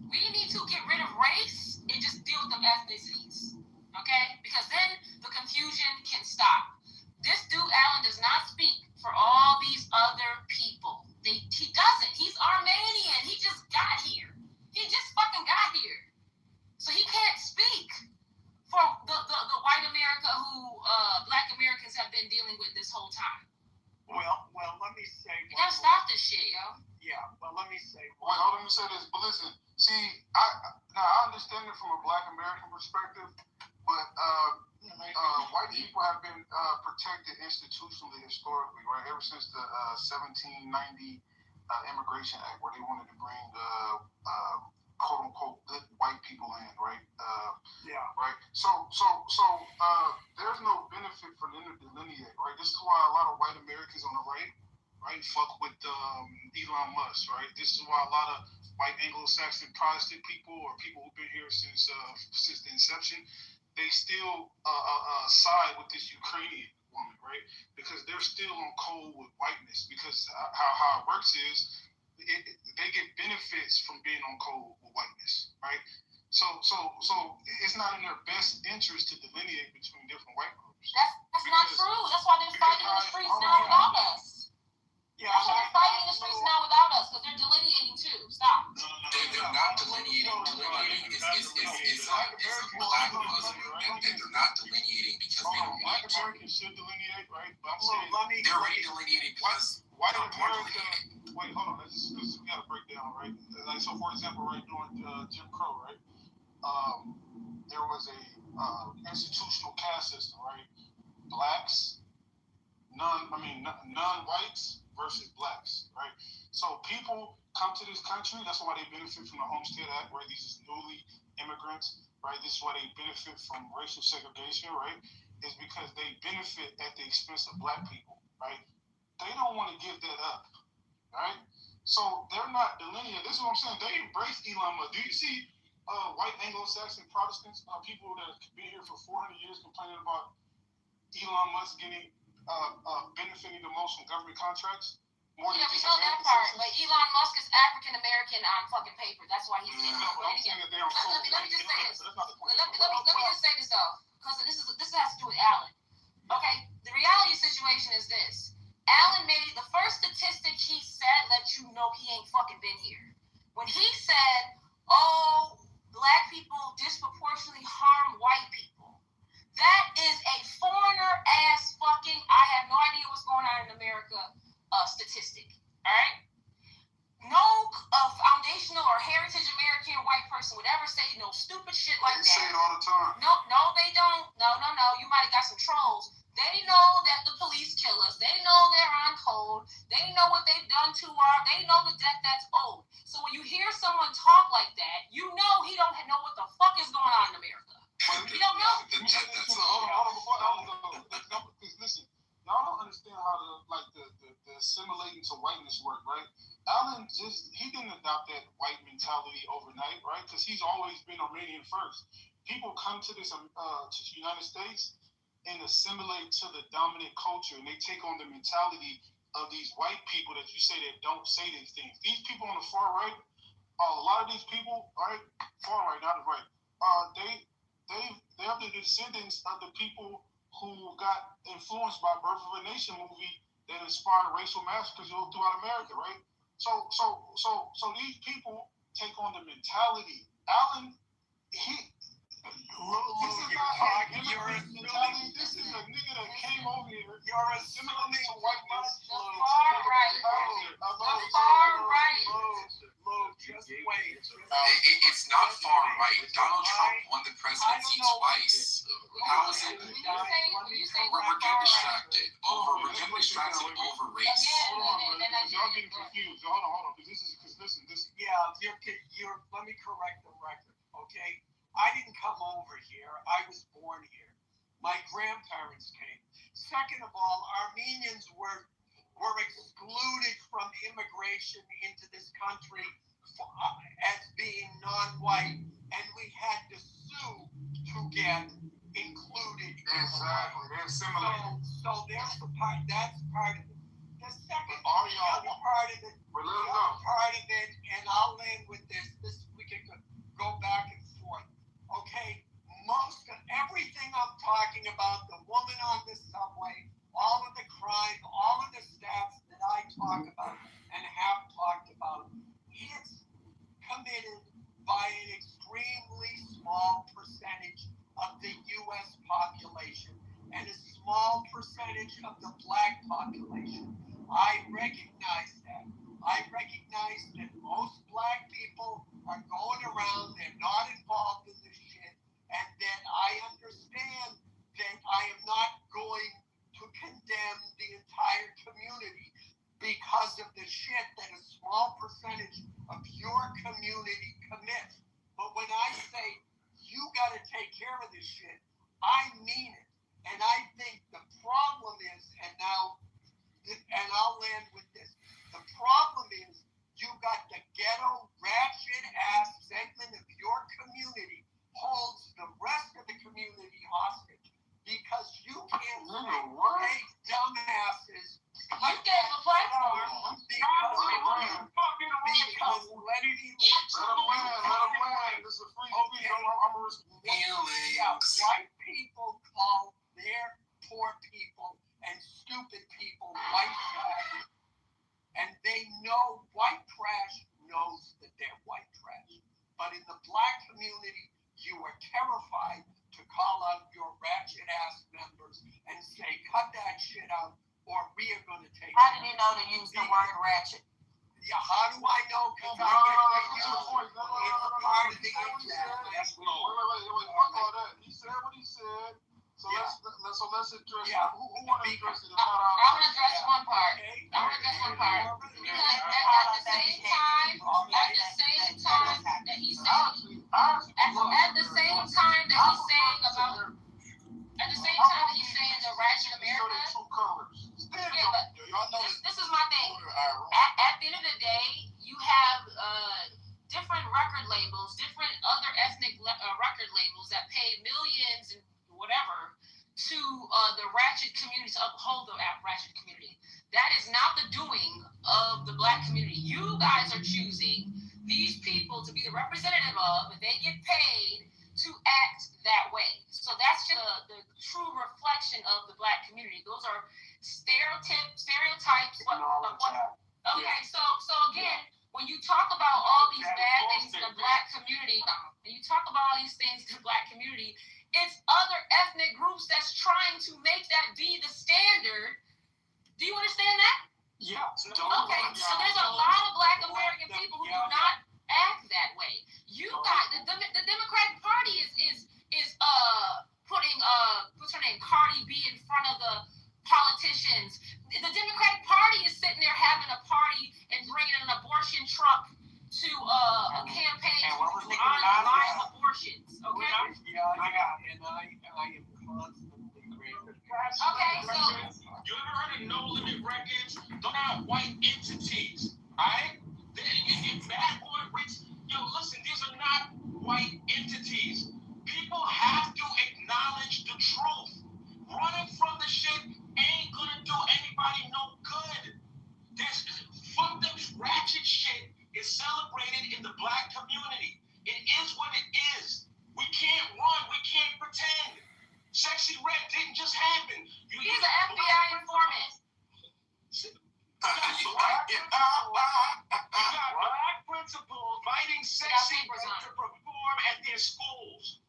Speaker 7: we need to get rid of race and just deal with them ethnicities, okay? Because then the confusion can stop. This dude Alan does not speak for all these other people. He doesn't. He's Armenian. He just got here. He just fucking got here. So he can't speak for the white America who black Americans have been dealing with this whole time.
Speaker 5: Well, let me say.
Speaker 7: You gotta stop this shit, yo.
Speaker 5: Yeah, but let me say.
Speaker 6: Wait, let me say this. But listen, see, I understand it from a black American perspective, but white people have been protected institutionally, historically, right? Ever since the 1790 Immigration Act, where they wanted to bring quote unquote good white people in, right? Right. So there's no benefit for them to delineate, right? This is why a lot of white Americans on the right fuck with Elon Musk, right? This is why a lot of white Anglo-Saxon Protestant people or people who've been here since the inception, they still side with this Ukrainian woman, right? Because they're still on cold with whiteness. Because how it works is they get benefits from being on cold with whiteness, right? So it's not in their best interest to delineate between different white groups.
Speaker 7: That's not true. That's why they're fighting in the streets now without us.
Speaker 5: Yeah,
Speaker 7: That's why they're fighting in the streets now without us, because they're delineating too. Stop.
Speaker 9: They're not delineating. Delineating is black Muslim, and they're not delineating because they don't want to.
Speaker 6: Americans should delineate, right? But I'm saying
Speaker 9: They're already delineating because
Speaker 6: white America. Wait, hold on. This we got to break down, right? Like, so, for example, right, during Jim Crow, right? There was a institutional caste system, right? Blacks, non-whites versus blacks, right? So people come to this country. That's why they benefit from the Homestead Act, right? These are newly immigrants, right? This is why they benefit from racial segregation, right? Is because they benefit at the expense of black people, right? They don't want to give that up, right? So they're not delineating. This is what I'm saying. They embrace Elon Musk. Do you see white Anglo-Saxon Protestants, people that have been here for 400 years complaining about Elon Musk getting benefiting the most from government contracts? More than
Speaker 7: Yeah, we
Speaker 6: just
Speaker 7: know that
Speaker 6: American
Speaker 7: part.
Speaker 6: citizens?
Speaker 7: But Elon Musk is African American on fucking paper. That's why he's getting
Speaker 6: No, but I'm saying that they don't
Speaker 7: Let me just say this.
Speaker 6: That's not the point.
Speaker 7: Let me just say this though, because this has to do with Alan. Okay, the reality situation is this: Alan made the first statistic he said let you know he ain't fucking been here. When he said, "Oh,
Speaker 2: black people disproportionately harm white people. That is a foreigner ass fucking, I have no idea what's going on in America, statistic. All right? No foundational or heritage American white person would ever say no stupid shit like
Speaker 10: They
Speaker 2: that.
Speaker 10: say it all the time.
Speaker 2: No, they don't. No. You might have got some trolls. They know that the police kill us. They know they're on code. They know what they've done to our. They know the debt that's owed. So when you hear someone talk like that, you know he don't know what the fuck is going on in America. He don't know.
Speaker 6: Listen, y'all don't understand how the assimilating to whiteness work, right? Alan he didn't adopt that white mentality overnight, right? Because he's always been Armenian first. People come to this to the United States and assimilate to the dominant culture, and they take on the mentality of these white people that you say that don't say these things. These people on the far right, a lot of these people, right, far right, not the right, they are the descendants of the people who got influenced by Birth of a Nation movie that inspired racial massacres throughout America, right? So these people take on the mentality. Alan, this is a nigga that came over here. You're assimilating to whiteness.
Speaker 2: The far right.
Speaker 9: Just wait. It's not far right. Donald Trump won the presidency twice. How is it? We're getting distracted over race.
Speaker 6: Y'all getting confused. Hold on. Because listen.
Speaker 5: Yeah, let me correct the record, okay? I didn't come over here. I was born here. My grandparents came. Second of all, Armenians were excluded from immigration into this country as being non-white, and we had to sue to get included.
Speaker 10: Exactly. They're assimilated.
Speaker 5: So that's part of it. The second
Speaker 10: part
Speaker 5: of it, and I'll end with this. We can go back and forth. Okay, most of everything I'm talking about, the woman on the subway, all of the crime, all of the stats that I talk about and have talked about, it's committed by an extremely small percentage of the U.S. population and a small percentage of the black population. I recognize that. I recognize that most black people are going around, they're not involved in this shit, and that I understand that I am not going to condemn the entire community because of the shit that a small percentage of your community commits. But when I say you got to take care of this shit, I mean it. And I think the problem is, and I'll land with this, the problem is you got the ghetto, ratchet ass segment of your community holds the rest of the community hostage because you can't say, hey, dumbasses.
Speaker 2: You gave a platform.
Speaker 5: Because let me
Speaker 6: This is a free speech.
Speaker 5: White people call their poor people and stupid people white trash. And they know white trash knows that they're white trash. But in the black community, you are terrified to call out your ratchet ass members and say, cut that shit out or we are going to take it.
Speaker 2: How did you know to use the word ratchet?
Speaker 5: Yeah, how do I know? Because I get it's part of the internet.
Speaker 6: Wait, fuck all that. He said what he said. So let's address who want to address it.
Speaker 2: I'm gonna address one part. Because at the same time that he's saying about the ratchet America. Yeah, but this is my thing. At the end of the day, you have different record labels, different other ethnic record labels that pay millions and whatever to the ratchet community, to uphold the ratchet community. That is not the doing of the black community. You guys are choosing these people to be the representative of, and they get paid to act that way. So that's just the true reflection of the black community. Those are stereotypes. Okay, so again, when you talk about all these bad things in the black community, and you talk
Speaker 11: community. It's other ethnic groups that's trying to make that be the standard. Do you understand that?
Speaker 9: Yeah.
Speaker 11: Okay, so there's a lot of Black American people who do not act that way. You got the Democratic Party is putting what's her name, Cardi B in front of the politicians. The Democratic Party is sitting there having a party and bringing an abortion truck to a campaign to live abortions. Okay.
Speaker 5: I am constantly grateful.
Speaker 11: Okay, so
Speaker 5: you ever heard of No Limit Records? They're not white entities, alright? They're bad boy rich. Yo, listen, these are not white entities. People have to acknowledge the truth. Running from the shit ain't gonna do anybody no good. This fucked up ratchet shit is celebrated in the Black community. It is what it is. We can't run. We can't pretend. Sexy Red didn't just happen.
Speaker 11: He's an FBI informant.
Speaker 5: You got Black principals fighting Sexy Red to perform at their schools.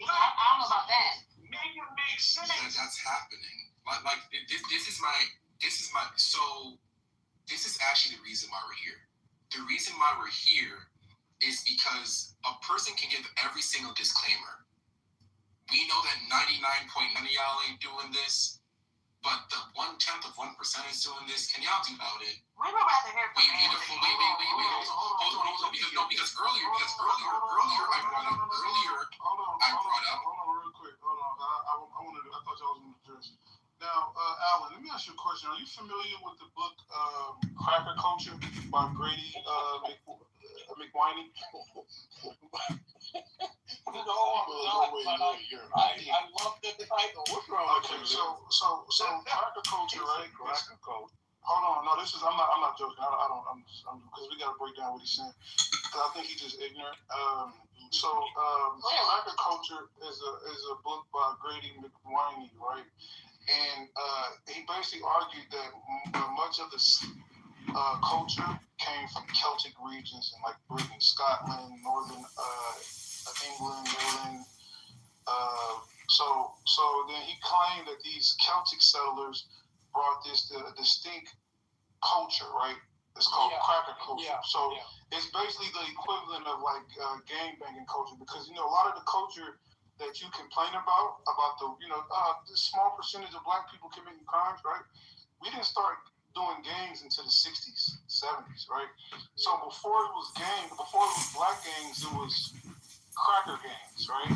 Speaker 11: I don't know about that.
Speaker 5: Make it make sense.
Speaker 9: That's happening. Like this is actually the reason why we're here. The reason why we're here is because a person can give every single disclaimer. We know that 99.9 of y'all ain't doing this, but the 1/10 of 1% is doing this. Can y'all do about it?
Speaker 2: We would rather hear from
Speaker 9: Wait, hold on, because earlier I brought up.
Speaker 6: Hold on, real quick. Hold on. I thought y'all was going to address. Now, Alan, let me ask you a question. Are you familiar with the book Cracker Culture by Grady McWhiney?
Speaker 5: I love the title. What's wrong?
Speaker 6: Okay, so Cracker Culture, right? Hold on, no, this is I'm not joking. I'm because we gotta break down what he's saying. Because I think he's just ignorant. Cracker Culture is a book by Grady McWhiney, right? And he basically argued that much of the culture came from Celtic regions in like Britain, Scotland, Northern England, Ireland. So then he claimed that these Celtic settlers brought this a distinct culture, right? It's called cracker culture. It's basically the equivalent of like gangbanging culture, because a lot of the culture that you complain about the the small percentage of Black people committing crimes, right? We didn't start doing gangs until the 60s, 70s, right? So before it was Black gangs, it was cracker gangs, right?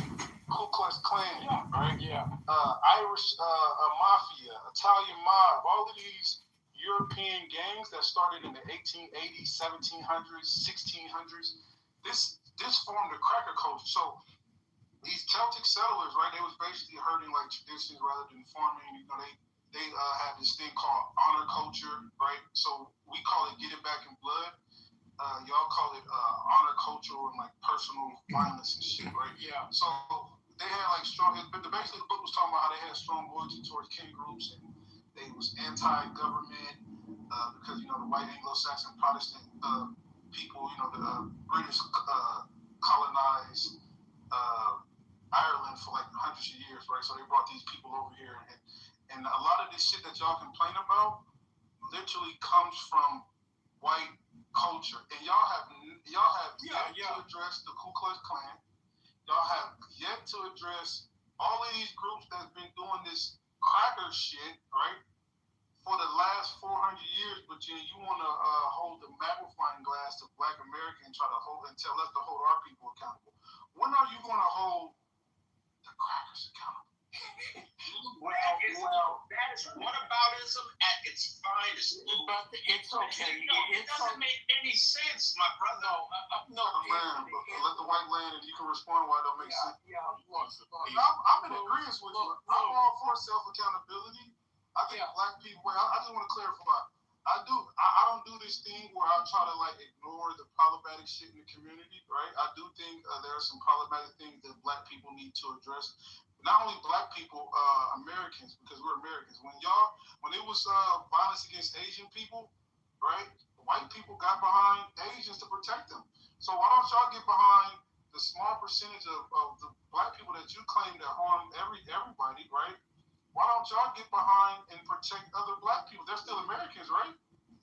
Speaker 6: Ku Klux Klan, right? Irish mafia, Italian mob, all of these European gangs that started in the 1880s, 1700s, 1600s. This formed a cracker culture. So these Celtic settlers, right? They was basically herding like traditions rather than farming. They had this thing called honor culture, right? So we call it get it back in blood. Y'all call it honor culture and like personal violence and shit, right? Yeah. So they had like strong. But basically, the book was talking about how they had strong loyalty towards kin groups, and they was anti-government because the white Anglo-Saxon Protestant people, the British colonized Ireland for like hundreds of years, right? So they brought these people over here, and a lot of this shit that y'all complain about literally comes from white culture. And y'all have yet to address the Ku Klux Klan. Y'all have yet to address all of these groups that's been doing this cracker shit, right, for the last 400 years. But you want to hold the magnifying glass to Black America and try to tell us to hold our people accountable. When are you going to hold the crackers accountable?
Speaker 5: Well, that is whataboutism at its finest.
Speaker 9: But it's okay.
Speaker 5: It doesn't make any sense, my brother.
Speaker 6: Man, let the white land, and you can respond why it don't make sense. I'm in agreement with you. I'm all for self-accountability. I think Black people. I just want to clarify. I don't do this thing where I try to like ignore the problematic shit in the community, right? I do think there are some problematic things that Black people need to address. Not only Black people, Americans, because we're Americans. When it was violence against Asian people, right? White people got behind Asians to protect them. So why don't y'all get behind the small percentage of the Black people you claim to harm everybody, right? Why don't y'all get behind and protect other black people? They're still Americans, right?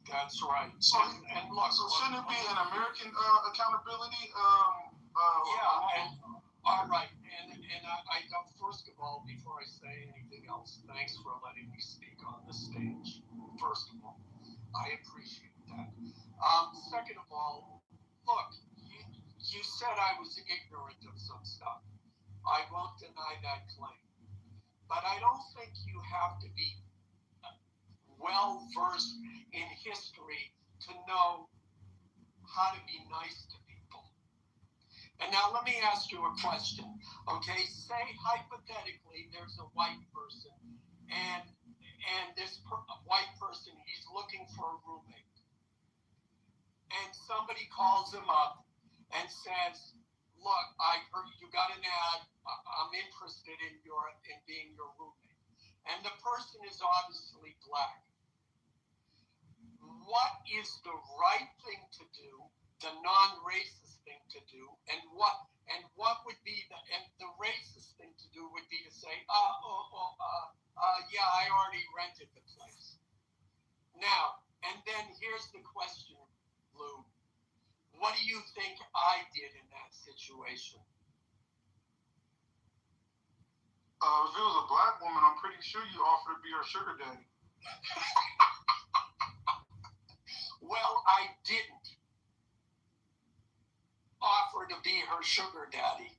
Speaker 9: That's right.
Speaker 6: So,
Speaker 9: and look,
Speaker 6: so shouldn't it be an American accountability?
Speaker 9: All right. And I first of all, before I say anything else, thanks for letting me speak on the stage. First of all, I appreciate that. Second of all, look, you said I was ignorant of some stuff. I won't deny that claim. But I don't think you have to be well versed in history to know how to be nice to people. And now let me ask you a question. Okay, say hypothetically there's a white person and this white person, he's looking for a roommate. And somebody calls him up and says, look, I heard you got an ad. I'm interested in being your roommate. And the person is obviously black. What is the right thing to do, the non-racist thing to do, and what would be the racist thing to do would be to say, yeah, I already rented the place. Now, and then here's the question, Lou. What do you think I did in that situation?
Speaker 6: If it was a black woman, I'm pretty sure you offered to be her sugar daddy.
Speaker 9: Well, I didn't offer to be her sugar daddy,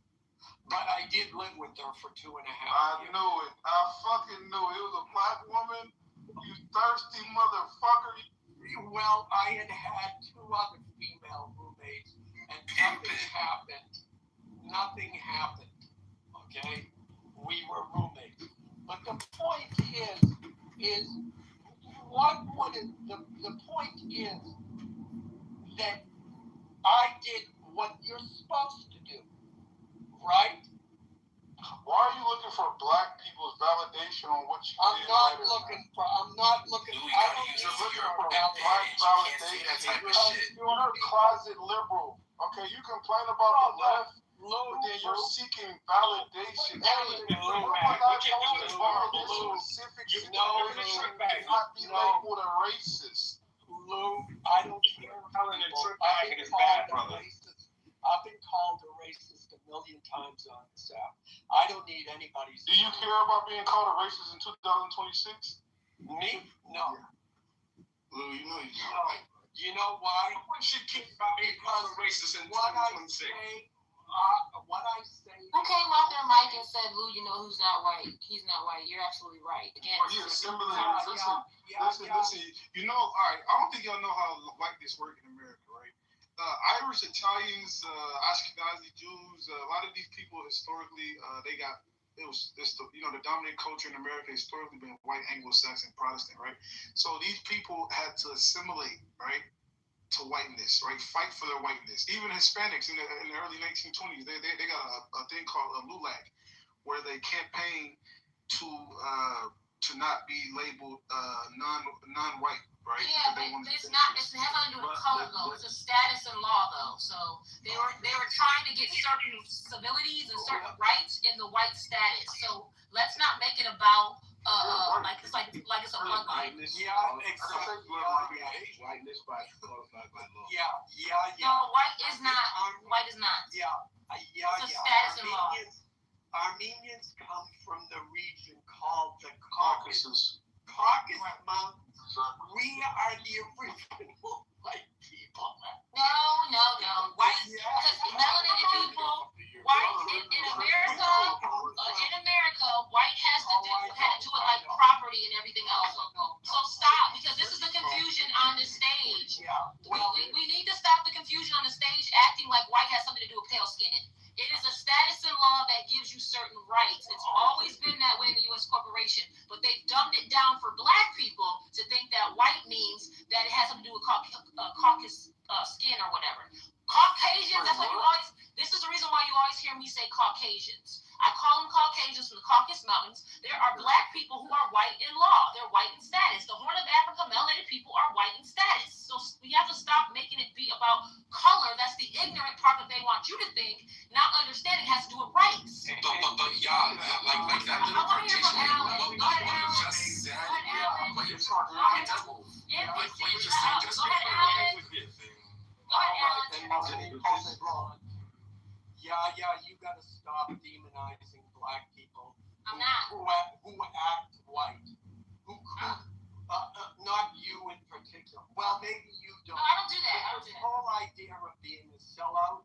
Speaker 9: but I did live with her for 2.5 years.
Speaker 6: I knew it. I fucking knew it. It was a black woman. You thirsty motherfucker.
Speaker 9: Well, I had 2 other female roommates, and nothing happened. Okay, we were roommates. But the point is the point is that I did what you're supposed to do, right?
Speaker 6: Why are you looking for black people's validation on what you did?
Speaker 9: I'm not looking. I don't need
Speaker 6: You're looking
Speaker 9: your
Speaker 6: for
Speaker 9: validation.
Speaker 6: black validation. You're a closet liberal. Okay, you complain about the left, but then you're seeking validation. Specific not be labeled a racist.
Speaker 9: Lou, I don't care. I've been called a racist 1,000,000 times on this app. I don't need anybody's.
Speaker 6: Do you care about being called a racist in 2026?
Speaker 9: Me? No.
Speaker 5: Lou, you know you're
Speaker 9: No.
Speaker 5: right.
Speaker 9: You know why?
Speaker 5: We should keep about being called a racist in 2026.
Speaker 9: What I say.
Speaker 2: Who came out there, Mike, and said, Lou, you know who's not white? He's not white. You're absolutely right. Again,
Speaker 6: Listen. You know, all right. I don't think y'all know how white this work in America, right? Irish, Italians, Ashkenazi Jews, a lot of these people historically, the dominant culture in America historically been white, Anglo-Saxon, Protestant, right? So these people had to assimilate, right, to whiteness, right? Fight for their whiteness. Even Hispanics in the early 1920s, they got a thing called a LULAC, where they campaign to not be labeled non-white. Right?
Speaker 2: Yeah, but it's not. It has nothing to do with color though. It's a status and law though. So they were trying to get certain civilities and certain rights in the white status. So let's not make it about like it's a bloodline.
Speaker 9: Yeah, exactly.
Speaker 5: Whiteness by qualified by law.
Speaker 9: Yeah.
Speaker 2: No, white is not. White is not.
Speaker 9: Yeah.
Speaker 2: It's a status and law.
Speaker 9: Armenians come from the region called the
Speaker 6: Caucasus.
Speaker 9: Caucasus Mountains. We are the original white people.
Speaker 2: No. White, because melanated people, white in America, white had to do it like property and everything else. So stop, because this is the confusion on the stage. We need to stop the confusion on the stage, acting like white has something to do with pale skin. It is a status and law that gives you certain rights. It's always been that way in the U.S. corporation, but they dumbed it down for black people to think that white means that it has something to do with Caucasus skin or whatever. Caucasians, that's what you always, this is the reason why you always hear me say Caucasians. I call them Caucasians from the Caucasus Mountains. There are black people who are white in law. They're white in status. The Horn of Africa, melanated people are white in status. So we have to stop making it be about color. That's the ignorant part that they want you to think. Not understanding has to do with rights.
Speaker 9: But black people
Speaker 7: I'm not.
Speaker 9: who act white. Not you in particular. Well, maybe you don't.
Speaker 7: No, I don't do that. I don't do
Speaker 9: The
Speaker 7: that.
Speaker 9: whole idea of being a sellout.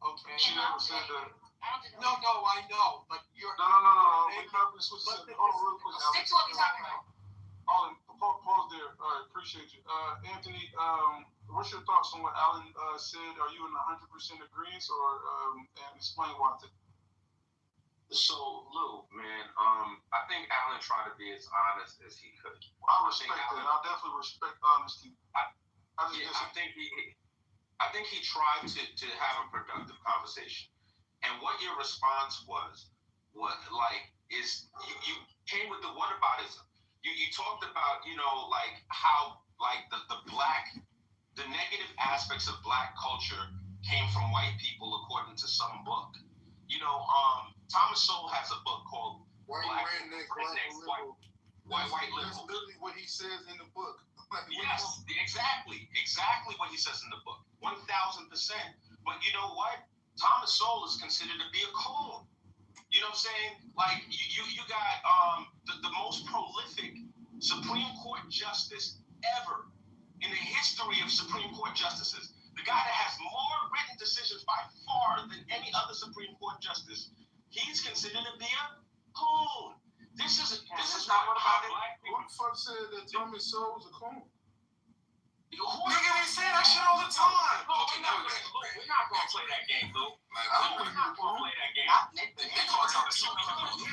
Speaker 9: Okay.
Speaker 6: She never said that.
Speaker 7: I don't do that.
Speaker 9: No, I know, but you're.
Speaker 6: No. We're not going to switch this. Hold on, real quick.
Speaker 7: Stick to what we're talking about.
Speaker 6: Alan, pause there. All right, appreciate you. Anthony, what's your thoughts on what Alan said? Are you in 100% agreement, or and explain why?
Speaker 5: So, Lou, man, I think Alan tried to be as honest as he could.
Speaker 6: I respect that. I definitely respect honesty.
Speaker 5: I think he tried to have a productive conversation. And what your response was is you came with the whataboutism. You talked about, how the negative aspects of black culture came from white people according to some book. Thomas Sowell has a book called
Speaker 6: White
Speaker 5: Black
Speaker 6: Redneck,
Speaker 5: White
Speaker 6: That's
Speaker 5: Liberal.
Speaker 6: literally what he says in the book.
Speaker 5: Yes, exactly what he says in the book, 1,000%. But you know what? Thomas Sowell is considered to be a coon. You know what I'm saying? Like you got the most prolific Supreme Court justice ever in the history of Supreme Court justices. The guy that has more written decisions by far than any other Supreme Court justice. He's considered to be a coon. This is not what about black people.
Speaker 6: Who the fuck said that Thomas Sowell was a coon?
Speaker 9: Nigga, they say that shit all the time.
Speaker 5: We're not gonna play that game, Lou. We're not gonna play that game.
Speaker 9: They call Thomas Sowell a coon.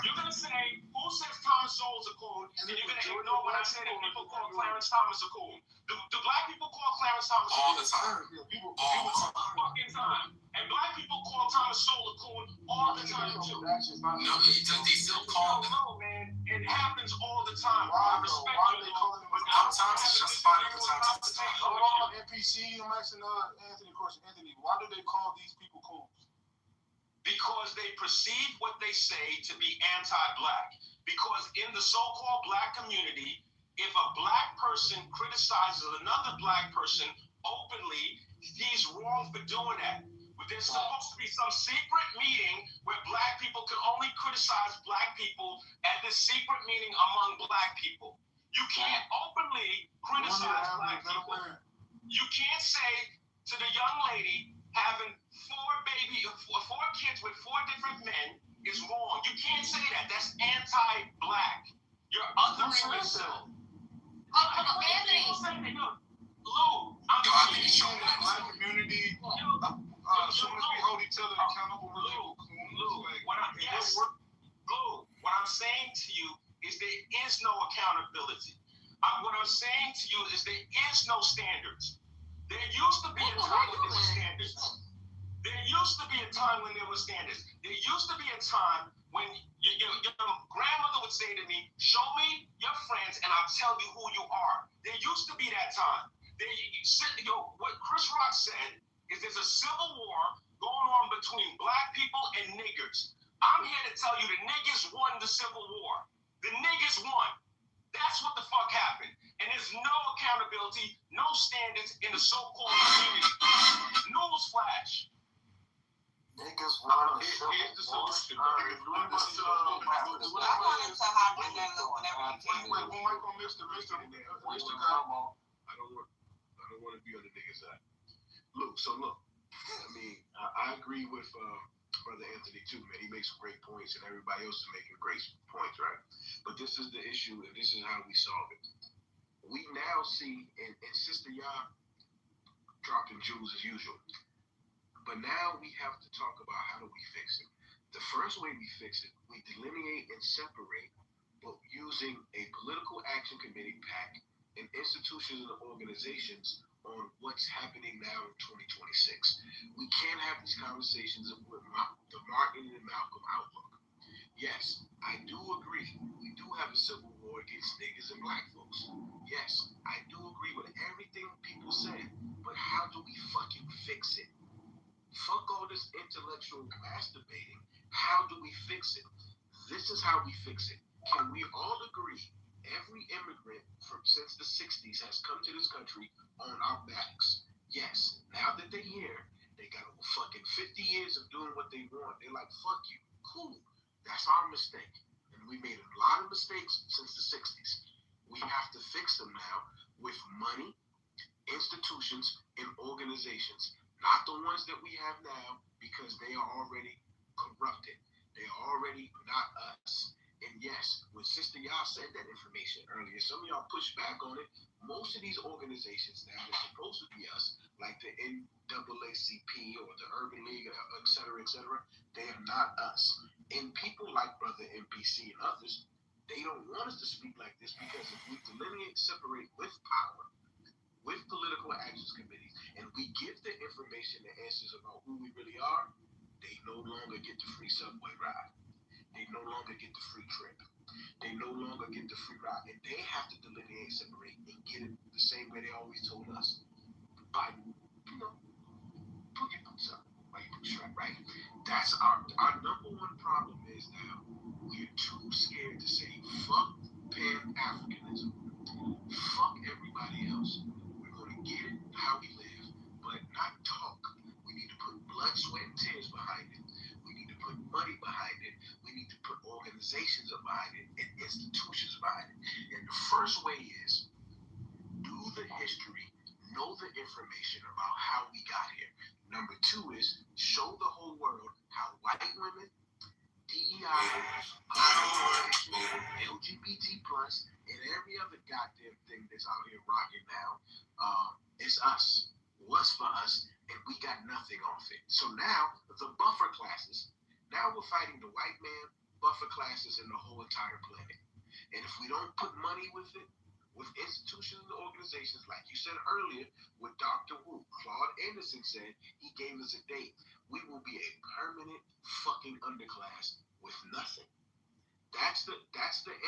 Speaker 5: You're gonna say, who says Thomas Sowell's a coon? And you're gonna ignore when I say that people call Clarence Thomas a coon. Do black people call Clarence Thomas a coon?
Speaker 9: All the time.
Speaker 5: All the fucking time. And black people call Thomas Sowell a coon all the time too.
Speaker 9: No, they still call him.
Speaker 5: No, man. It happens all the time.
Speaker 6: Why
Speaker 5: I respect
Speaker 6: are
Speaker 5: you,
Speaker 6: they
Speaker 5: Lou,
Speaker 6: calling him a
Speaker 5: but
Speaker 6: coon?
Speaker 5: I'm
Speaker 9: Sometimes it's justified, other times it's not.
Speaker 6: Hold on, NPC. I'm asking Anthony a question. Anthony, why do they call these people coons?
Speaker 5: Because they perceive what they say to be anti-black. Because in the so-called black community, if a black person criticizes another black person openly, he's wrong for doing that. There's supposed to be some secret meeting where black people can only criticize black people at this secret meeting among black people. You can't openly criticize black people. You can't say to the young lady having four kids with four different men is wrong. You can't say that. That's anti-black. You're othering yourself.
Speaker 7: Anthony.
Speaker 5: Lou, I'm
Speaker 6: I think it's showing the black community showing us we hold each other accountable.
Speaker 5: Lou, what I'm saying to you is there is no accountability. What I'm saying to you is there is no standards. There used to be a time when there were standards. There used to be a time when there were standards. There used to be a time when your grandmother would say to me, show me your friends and I'll tell you who you are. There used to be that time. What Chris Rock said is there's a civil war going on between black people and niggers. I'm here to tell you the niggers won the Civil War. The niggers won. That's what the fuck happened. And there's no accountability, no standards in the so-called community. Newsflash.
Speaker 10: Niggas want to
Speaker 6: Here's the solution.
Speaker 2: I wanted to hop in there whenever you came.
Speaker 6: Wait, one mic on Mr. guy.
Speaker 3: I don't want to be on the niggas' side. Look, I agree with Brother Anthony too, man. He makes some great points, and everybody else is making great points, right? But this is the issue, and this is how we solve it. We now see, and Sister Yah dropping jewels as usual. But now we have to talk about how do we fix it. The first way we fix it, we delineate and separate, but using a political action committee PAC and institutions and organizations on what's happening now in 2026. We can't have these conversations with the Martin and Malcolm outlook. Yes, I do agree. We do have a civil war against niggas and black folks. Yes, I do agree with everything people said, but how do we fucking fix it? Fuck all this intellectual masturbating. How do we fix it? This is how we fix it. Can we all agree every immigrant since the 60s has come to this country on our backs? Yes. Now that they're here, they got over fucking 50 years of doing what they want. They're like, fuck you.
Speaker 12: Cool. That's our mistake. And we made a lot of mistakes since the 60s. We have to fix them now with money, institutions, and organizations. Not the ones that we have now, because they are already corrupted. They are already not us. And yes, when Sister Y'all said that information earlier, some of y'all pushed back on it. Most of these organizations now, they're supposed to be us, like the NAACP or the Urban League, et cetera, they are not us. And people like Brother MPC and others, they don't want us to speak like this, because if we delineate, separate with power, with political actions committees, and we give the information, the answers about who we really are, they no longer get the free subway ride. They no longer get the free trip. They no longer get the free ride. And they have to delineate, separate, and get it the same way they always told us. By, put your boots up. By your bootstrap, right? That's our number one problem is now we're too scared to say, fuck Pan-Africanism. Fuck everybody else. We're going to get it how we live, but not talk. We need to put blood, sweat, and tears behind it. We need to put money behind it. We need to put organizations behind it and institutions behind it. And the first way is do the history, know the information about how we got here. Number two is show the whole world how white women, DEI, LGBT plus, and every other goddamn thing that's out here rocking now, it's us. What's for us, and we got nothing off it. So now the buffer classes. Now we're fighting the white man, buffer classes, and the whole entire planet. And if we don't put money with it, with institutions and organizations, like you said earlier, with Dr. Wu, Claude Anderson said he gave us a date. We will be a permanent fucking underclass with nothing. That's the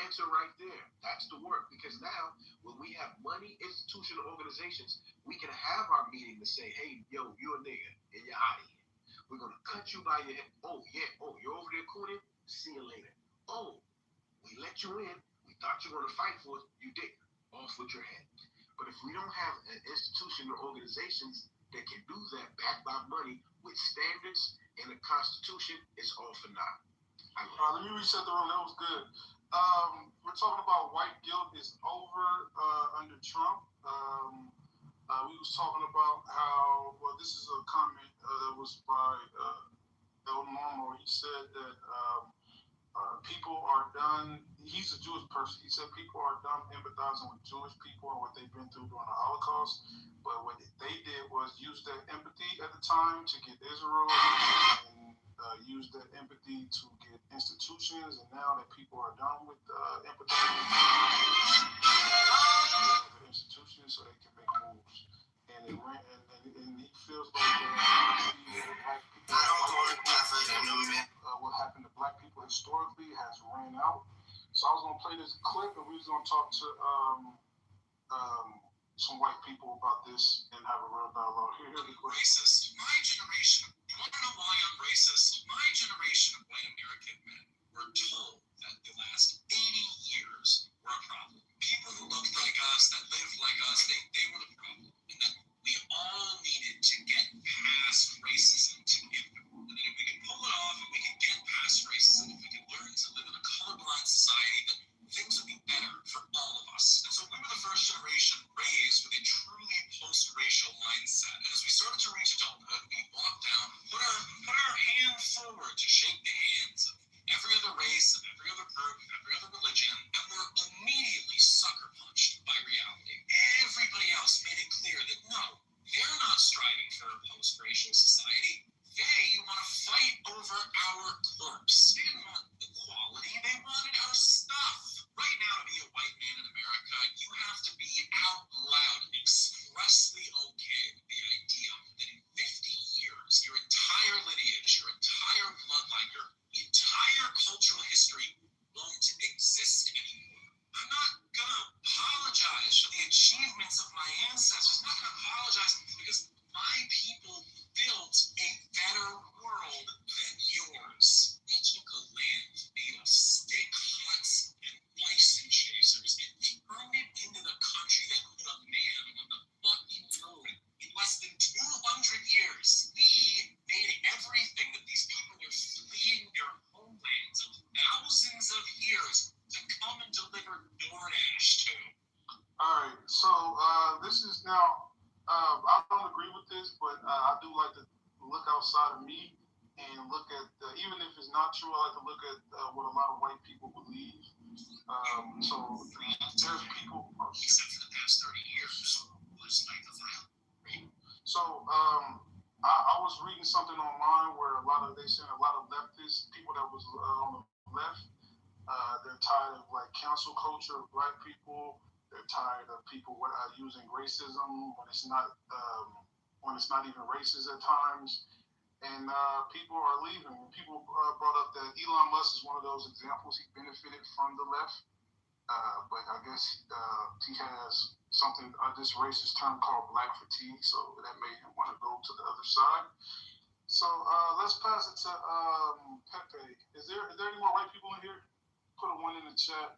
Speaker 12: answer right there. That's the work. Because now, when we have money, institutional organizations, we can have our meeting to say, hey, yo, you a nigga, and you're out of here. We're going to cut you by your head. Oh, yeah. Oh, you're over there cooning? See you later. Oh, we let you in. We thought you were going to fight for us. You didn't. Off with your head. But if we don't have an institution or organizations that can do that, backed by money, with standards and a constitution, it's all for naught.
Speaker 6: Let me reset the room. That was good. We're talking about white guilt is over under Trump. We was talking about how, well, this is a comment that was by El Normo. He said that people are done. He's a Jewish person. He said people are done empathizing with Jewish people and what they've been through during the Holocaust. But what they did was use that empathy at the time to get Israel and use that empathy to get institutions. And now that people are done with empathy with institutions, so they can make moves. And he feels like what happened to black people historically has ran out. So I was gonna play this clip, and we was gonna talk to some white people about this and have a real dialogue. Here's the clip.
Speaker 9: Racist. My generation. You want to know why I'm racist? My generation of white American men were told that the last 80 years were a problem. People who looked like us, that lived like us, they were the problem. And that we all needed to get past racism together. And then if we can pull it off and we can get past racism, if we can learn to live in a colorblind society, then things would be better for all of us. And so we were the first generation raised with a truly post-racial mindset. And as we started to reach adulthood, we walked down, put our hand forward to shake the hands of every other race, of every other group, of every other religion, and were immediately sucker punched by reality. Everybody else made it clear that no, they're not striving for a post-racial society. They want to fight over our corpse. They didn't want equality, they wanted our stuff. Right now, to be a white man in America, you have to be out loud and expressly okay with the idea that in 50 years, your entire lineage, your entire bloodline, your entire cultural history won't exist anymore. I'm not gonna apologize for the achievements of my ancestors. I'm not gonna apologize because my people built a better world than yours. We took a land made of stick huts and bison chasers and turned it into the country that put a man on the fucking road in less than 200 years. We made everything that these people were fleeing their homeland
Speaker 6: not true. I like to look at what a lot of white people believe. So there's people.
Speaker 3: Except for the past 30 years, was like a violent.
Speaker 6: So I was reading something online where they said a lot of leftists, people that was on the left, they're tired of like cancel culture of black people. They're tired of people using racism when it's not even racist at times. And people are leaving. People brought up that Elon Musk is one of those examples. He benefited from the left, but I guess he has something, this racist term called black fatigue, so that made him want to go to the other side. So let's pass it to Pepe. Is there any more white people in here? Put a 1 in the chat.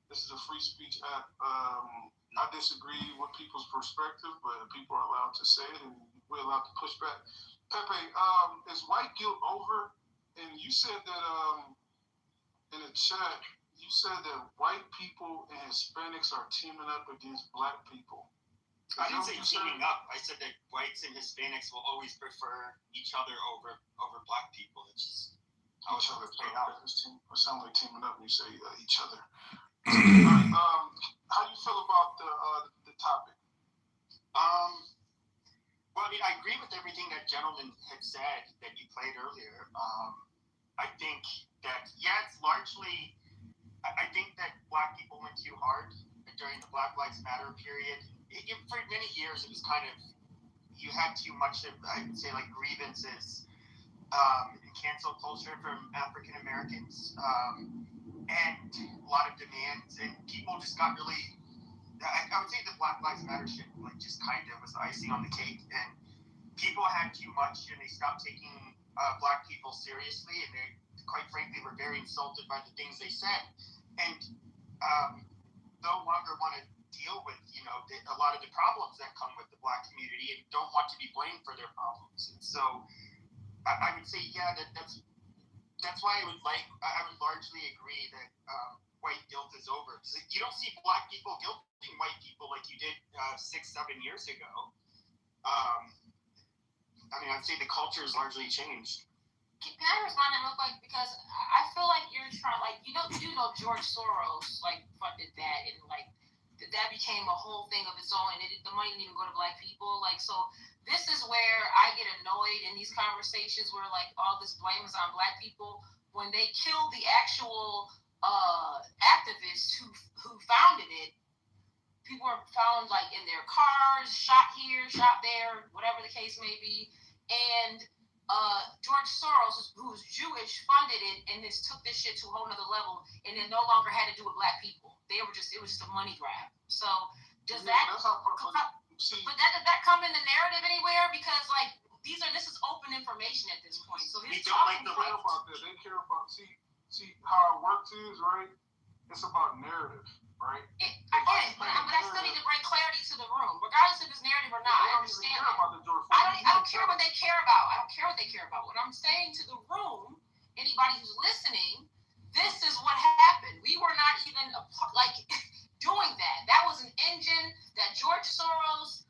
Speaker 6: This is a free speech app. I disagree with people's perspective, but people are allowed to say it, and we're allowed to push back. Pepe, is white guilt over? And you said that in the chat, you said that white people and Hispanics are teaming up against black people.
Speaker 13: I didn't say teaming up. I said that whites and Hispanics will always prefer each other over black people. It's just how it's played out.
Speaker 6: It sounds like teaming up when you say each other. How do you feel about the topic?
Speaker 13: Well, I mean, I agree with everything that gentleman had said that you played earlier. I think that, it's largely, I think that black people went too hard during the Black Lives Matter period. For many years, it was kind of, you had too much of, I would say, like grievances and cancel culture from African Americans, and a lot of demands, and people just got really, I would say the Black Lives Matter shit, like, just kind of was the icing on the cake, and people had too much, and they stopped taking black people seriously, and they, quite frankly, were very insulted by the things they said, and no longer want to deal with, a lot of the problems that come with the black community, and don't want to be blamed for their problems. And so I would say, that's why I would largely agree that white guilt is over. Because you don't see black people guilting white people like you did 6-7 years ago. I mean, I'd say the culture has largely changed.
Speaker 7: Can I respond real quick? Because I feel like you're trying, like, you know George Soros, like, funded that, and, like, that became a whole thing of its own, and the money didn't even go to black people. Like, so this is where I get annoyed in these conversations where, like, all this blame is on black people when they kill the actual activists who founded it. People are found, like, in their cars, shot here, shot there, whatever the case may be, and George Soros, who's Jewish, funded it, and this took this shit to a whole nother level, and it no longer had to do with black people. It was just a money grab. So does that come in the narrative anywhere? Because like this is open information at this point. So
Speaker 6: they don't like the way about this. They care about see how it works is right. It's about narrative, right?
Speaker 7: I get it, but I still need to bring clarity to the room, regardless if it's narrative or not. I understand that. I don't care what they care about. I don't care what they care about. What I'm saying to the room, anybody who's listening, this is what happened. We were not even doing that. That was an engine that George Soros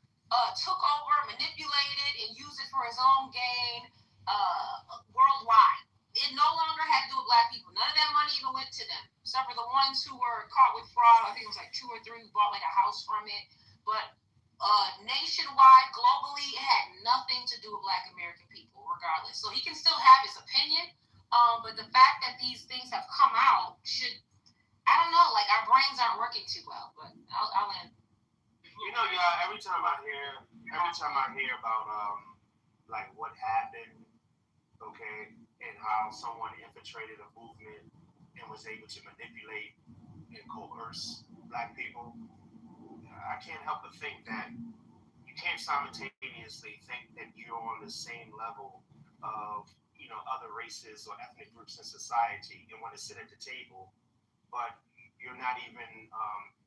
Speaker 7: took over, manipulated, and used it for his own gain worldwide. It no longer had to do with black people. None of that money even went to them, except for the ones who were caught with fraud. I think it was like 2 or 3 who bought like a house from it. But nationwide, globally, it had nothing to do with black American people, regardless. So he can still have his opinion, but the fact that these things have come out should, I don't know, like our brains aren't working too well. But I'll end.
Speaker 13: Every time I hear about like what happened, okay, and how someone infiltrated a movement and was able to manipulate and coerce black people, I can't help but think that you can't simultaneously think that you're on the same level of other races or ethnic groups in society and want to sit at the table, but you're not even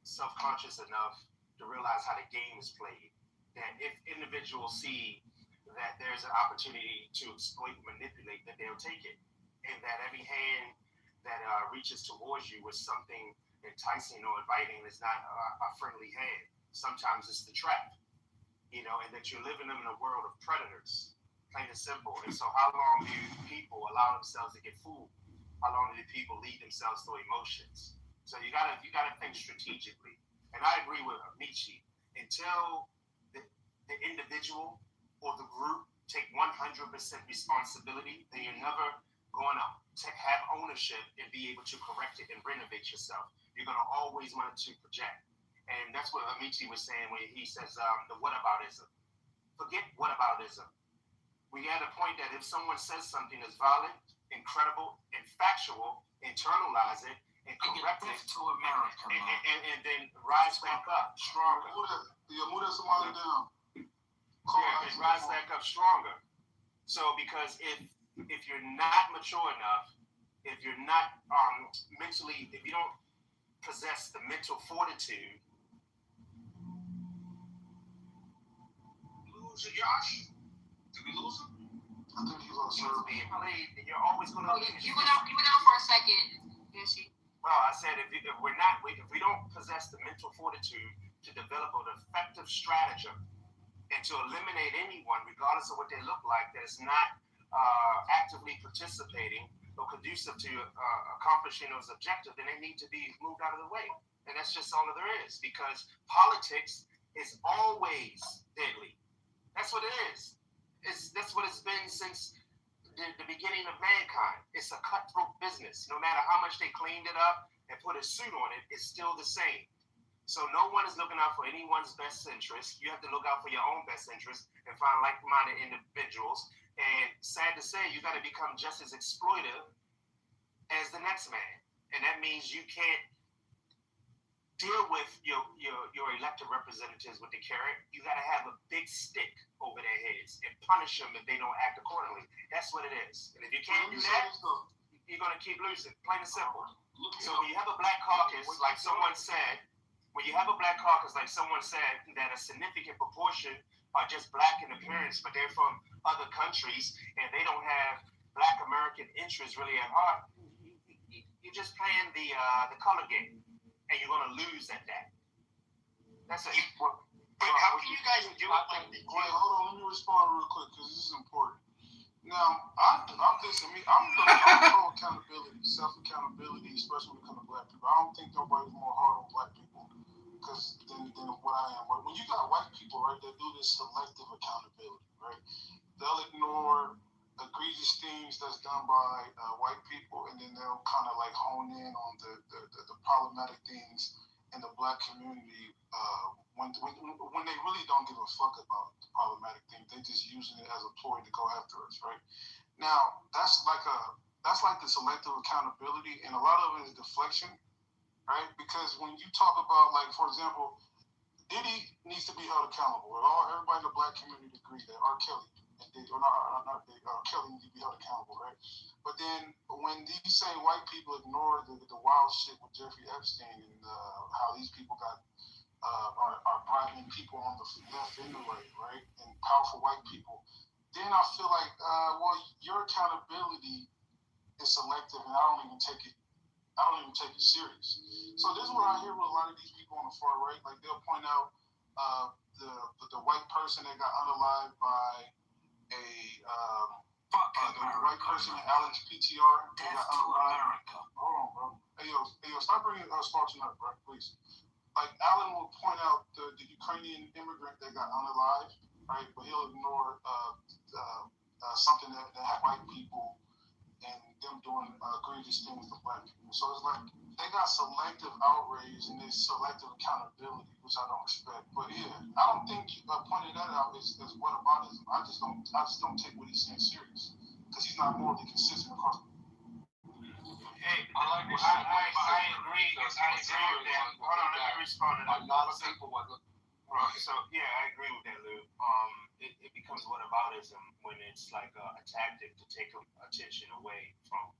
Speaker 13: self-conscious enough to realize how the game is played. That if individuals see that there's an opportunity to exploit and manipulate, that they'll take it. And that every hand that reaches towards you with something enticing or inviting is not a friendly hand. Sometimes it's the trap, and that you're living in a world of predators, plain and simple. And so how long do people allow themselves to get fooled?
Speaker 9: how long do the people lead themselves through emotions? So you gotta think strategically. And I agree with Michi. Until the individual or the group take 100% responsibility, then you're never going to have ownership and be able to correct it and renovate yourself. You're going to always want to project. And that's what Amici was saying when he says the whataboutism. Forget whataboutism. We had a point that if someone says something that's valid, incredible, and factual, internalize it and correct it
Speaker 10: to America,
Speaker 9: and then rise back up stronger.
Speaker 10: Move that somebody down.
Speaker 9: Yeah, and rise back up stronger. So because if you're not mature enough, if you're not mentally, if you don't possess the mental fortitude.
Speaker 5: Lose Josh? Did we lose him?
Speaker 10: I think he's on
Speaker 9: He's
Speaker 10: serve.
Speaker 9: being played, and you're always going to.
Speaker 8: You went out for a second. Yes,
Speaker 9: Well, I said if we don't possess the mental fortitude to develop an effective stratagem and to eliminate anyone, regardless of what they look like, that is not actively participating or conducive to accomplishing those objectives, then they need to be moved out of the way. And that's just all that there is, because politics is always deadly. That's what it is. That's what it's been since the beginning of mankind. It's a cutthroat business. No matter how much they cleaned it up and put a suit on it, it's still the same. So no one is looking out for anyone's best interest. You have to look out for your own best interest and find like-minded individuals. And sad to say, you got to become just as exploitive as the next man. And that means you can't deal with your elected representatives with the carrot. You got to have a big stick over their heads and punish them if they don't act accordingly. That's what it is. And if you can't do that, you're going to keep losing. Plain and simple. So when you have a black caucus, like someone said, that a significant proportion are just black in appearance, but they're from other countries and they don't have black American interests really at heart, you're just playing the color game, and you're going to lose at that. That's it.
Speaker 5: But how can you guys do it?
Speaker 10: Wait, hold on. Let me respond real quick because this is important. Now, I'm pro accountability, self-accountability, especially when it comes to black people. I don't think nobody's more hard on black people than what I am. But when you got white people, right, that do this selective accountability, right? They'll ignore egregious things that's done by white people, and then they'll kind of like hone in on the problematic things in the black community when they really don't give a fuck about the problematic things. They're just using it as a ploy to go after us, right? Now, that's like the selective accountability, and a lot of it is deflection, right? Because when you talk about, like, for example, Diddy needs to be held accountable. Everybody in the black community agree that R. Kelly Kelly needs to be held accountable, right? But then when these same white people ignore the wild shit with Jeffrey Epstein and how these people are bribing people on the left and the right? And powerful white people, then I feel like, your accountability is selective, and I don't even take it serious. So this is what I hear with a lot of these people on the far right. Like, they'll point out the white person that got unalived by the white person in Allen's PTR. They got unalived. Hold on, bro. Hey yo, stop bringing Sparks up, bro, please. Like, Allen will point out the Ukrainian immigrant that got unalived, right? But he'll ignore something that had white people and them doing egregious things to black people. So it's like they got selective outrage and this selective accountability, which I don't respect. But yeah, I don't think pointing that out is whataboutism. I just don't take what he's saying serious because he's not morally consistent across.
Speaker 9: Hey, I agree with that. Hold on, let me respond to that. A lot of people want to. Right. So yeah, I agree with that, Lou. It becomes whataboutism when it's like a tactic to take attention away from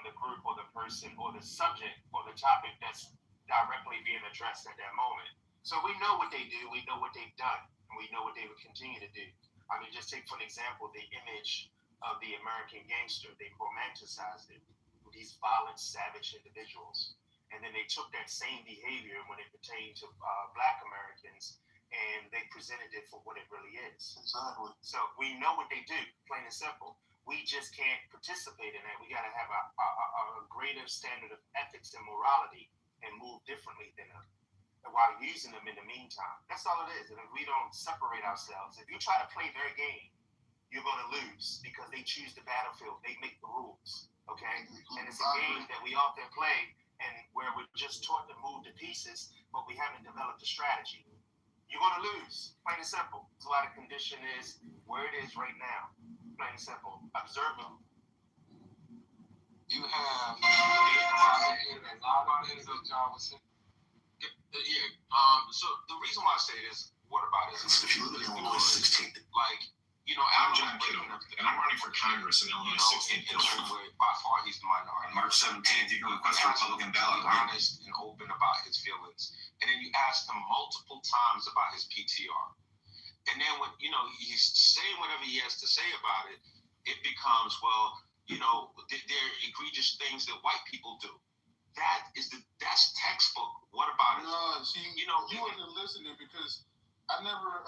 Speaker 9: the group or the person or the subject or the topic that's directly being addressed at that moment. So we know what they do, we know what they've done, and we know what they would continue to do. I mean, just take for an example the image of the American gangster. They romanticized it with these violent, savage individuals. And then they took that same behavior when it pertained to black Americans, and they presented it for what it really is.
Speaker 10: Exactly.
Speaker 9: So we know what they do, plain and simple.
Speaker 13: we just can't participate in that. We got to have a greater standard of ethics and morality and move differently than them while using them in the meantime. That's all it is. And if we don't separate ourselves, if you try to play their game, you're going to lose because they choose the battlefield. They make the rules, okay? And it's a game that we often play and where we're just taught to move to pieces, but we haven't developed a strategy. You're going to lose, plain and simple. That's why the condition is where it is right now. Plain and simple. Observe them.
Speaker 12: You have a lot of things that John was saying. So the reason why I say this, what about it?
Speaker 3: If you live in Illinois 16th,
Speaker 12: Like,
Speaker 3: I'm John Kitover, and I'm running for Congress in Illinois 16th district.
Speaker 12: By far, he's the minority.
Speaker 3: On March 17th, you can request a Republican ballot.
Speaker 12: Honest and open about his feelings, and then you ask him multiple times about his PTR, and then when he's saying whatever he has to say about it, it becomes they're egregious things that white people do. That's textbook. What about it?
Speaker 6: No, see, you wasn't listening because I never.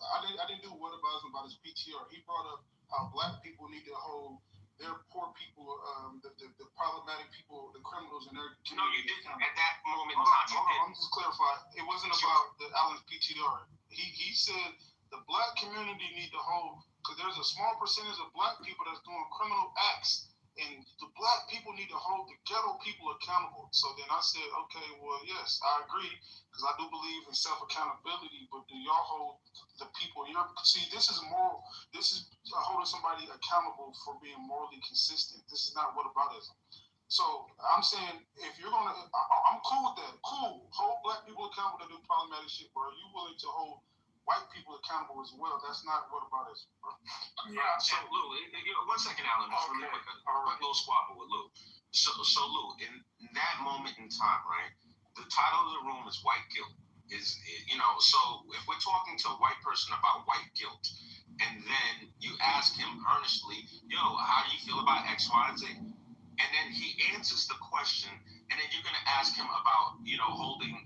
Speaker 6: I didn't do whataboutism about his PTR. He brought up how black people need to hold their poor people, the problematic people, the criminals in their community.
Speaker 12: No, you didn't. At that moment in
Speaker 6: Hold
Speaker 12: time,
Speaker 6: on, I'm just clarifying. It wasn't about the Allen's PTR. He said the black community need to hold, because there's a small percentage of black people that's doing criminal acts, and the black people need to hold the ghetto people accountable. So then I said, okay, well, yes, I agree, because I do believe in self-accountability, but do y'all hold the people in your... See, this is moral. This is holding somebody accountable for being morally consistent. This is not whataboutism. So I'm saying, if you're going to... I'm cool with that. Cool. Hold black people accountable to do problematic shit, bro. Are you willing to hold white people accountable as well? That's not whataboutism, bro.
Speaker 12: Yeah, so Lou, 1 second, Alan, just really quick, a little squabble with Lou. So Lou, in that moment in time, right, the title of the room is white guilt. So if we're talking to a white person about white guilt, and then you ask him earnestly, how do you feel about X, Y, and Z? And then he answers the question, and then you're going to ask him about, holding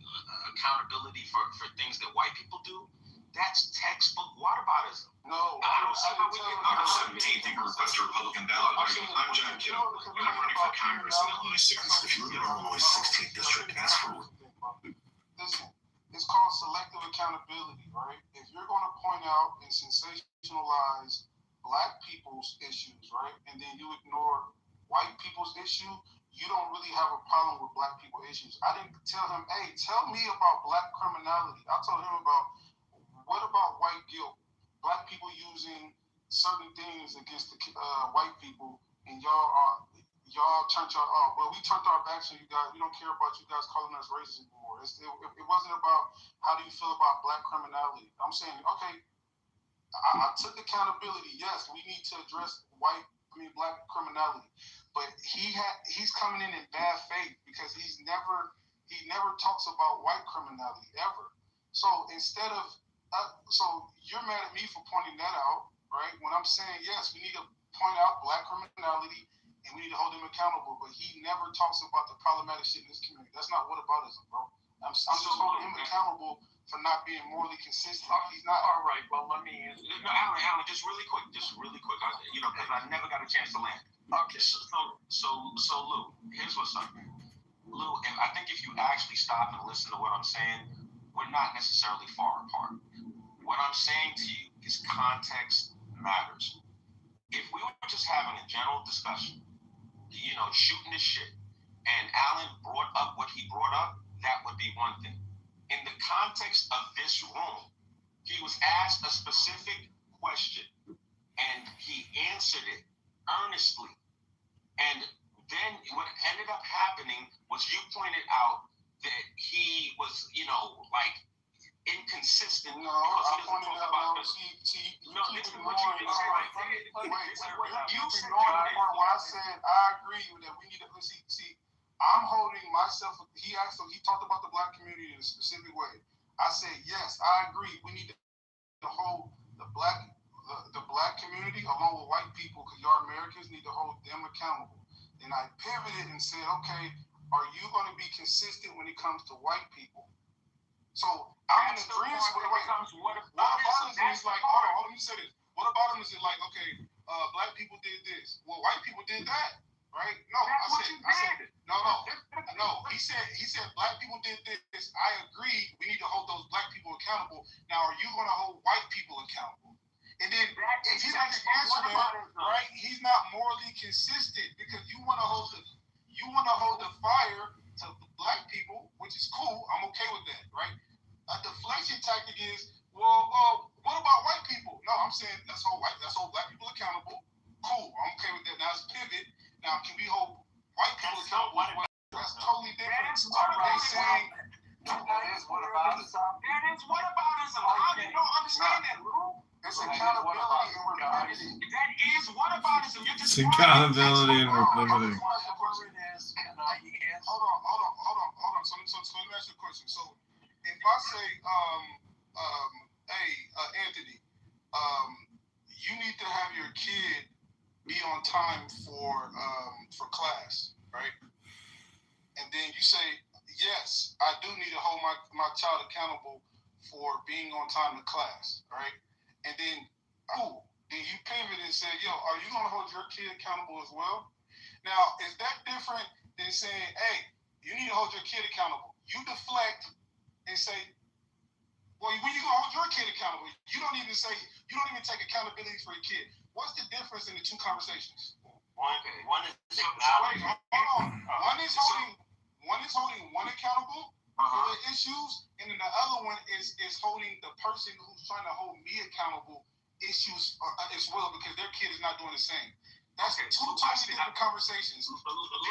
Speaker 12: accountability for things that white people do. That's textbook whataboutism.
Speaker 6: No,
Speaker 12: I don't see how we can...
Speaker 3: March 17th, you can request a Republican ballot. I'm John Kitover, and I'm running for Congress in Illinois 16th. If you live in Illinois 16th district, ask for...
Speaker 6: Listen, it's called selective accountability, right? If you're going to point out and sensationalize black people's issues, right, and then you ignore white people's issue, you don't really have a problem with black people's issues. I didn't tell him, hey, tell me about black criminality. I told him about, what about white guilt? Black people using certain things against the white people, and y'all turned y'all off. Well, we turned our backs on you guys. We don't care about you guys calling us racist anymore. It wasn't about how do you feel about black criminality. I'm saying, okay, I took accountability. Yes, we need to address black criminality, but he's coming in bad faith because he never talks about white criminality ever. So instead of so you're mad at me for pointing that out, right? When I'm saying, yes, we need to point out black criminality and we need to hold him accountable, but he never talks about the problematic shit in this community. That's not whataboutism, bro. I'm just holding him accountable for not being morally consistent. He's not.
Speaker 12: All right, well, let me... Alan, just really quick. Because I never got a chance to land. Okay. So Lou, here's what's up. Lou, I think if you actually stop and listen to what I'm saying, we're not necessarily far apart. What I'm saying to you is context matters. If we were just having a general discussion, shooting the shit, and Alan brought up what he brought up, that would be one thing. In the context of this room, he was asked a specific question, and he answered it earnestly. And then what ended up happening was you pointed out that he was, inconsistent.
Speaker 6: No, I pointed out about this. No,
Speaker 12: this is what you did right there.
Speaker 6: You said that part where I said I agree with that. We need to see. I'm holding myself. He talked about the black community in a specific way. I said yes, I agree. We need to hold the black community along with white people, because y'all Americans need to hold them accountable. And I pivoted and said, okay, are you going to be consistent when it comes to white people? So I'm in agreement with whataboutism is like, hold on, let me say this. Whataboutism is like, okay, black people did this. Well, white people did that, right? No,
Speaker 5: That's what you did.
Speaker 6: no. He said black people did this. I agree. We need to hold those black people accountable. Now, are you going to hold white people accountable? And then if he doesn't answer that, right, he's not morally consistent because you want to hold the fire to black people, which is cool. I'm okay with that, right? A deflection tactic is, well, what about white people? No, I'm saying let's hold black people accountable. Cool, I'm okay with that. Now let's pivot. Now, can we hold white people accountable? That's totally different. They saying
Speaker 5: that is whataboutism. How do you don't understand that, Lou?
Speaker 6: it's accountability and repetitive.
Speaker 5: That is whataboutism.
Speaker 14: It's accountability and riveting.
Speaker 6: Hold on. So let me ask you a question. So if I say, hey, Anthony, you need to have your kid be on time for class, right? And then you say, yes, I do need to hold my child accountable for being on time to class, right? And then, then you pivot and say, yo, are you going to hold your kid accountable as well? Now, is that different than saying, hey, you need to hold your kid accountable? You deflect and say, well, when you gonna hold your kid accountable, you don't even take accountability for your kid. What's the difference in the two conversations?
Speaker 5: One is
Speaker 6: Hold on. One is holding one accountable for the issues, and then the other one is holding the person who's trying to hold me accountable issues as well because their kid is not doing the same. That's two totally different conversations. Do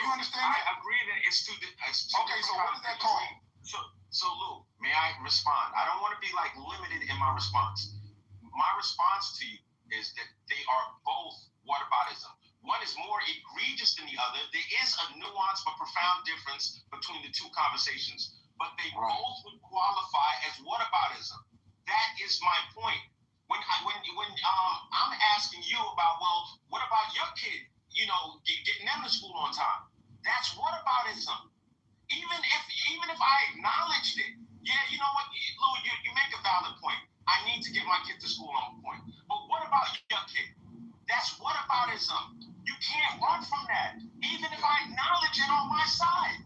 Speaker 6: you understand that?
Speaker 5: I agree that it's two
Speaker 6: Okay, so what is that called?
Speaker 5: So Lou, may I respond? I don't want to be like limited in my response. My response to you is that they are both whataboutism. One is more egregious than the other. There is a nuanced but profound difference between the two conversations, but they both would qualify as whataboutism. That is my point. When I'm asking you about, well, what about your kid? You know, getting them to school on time. That's whataboutism. Even if I acknowledged it, yeah, you know what, Lou, you make a valid point. I need to get my kid to school on point. But what about your kid? That's whataboutism. You can't run from that, even if I acknowledge it on my side.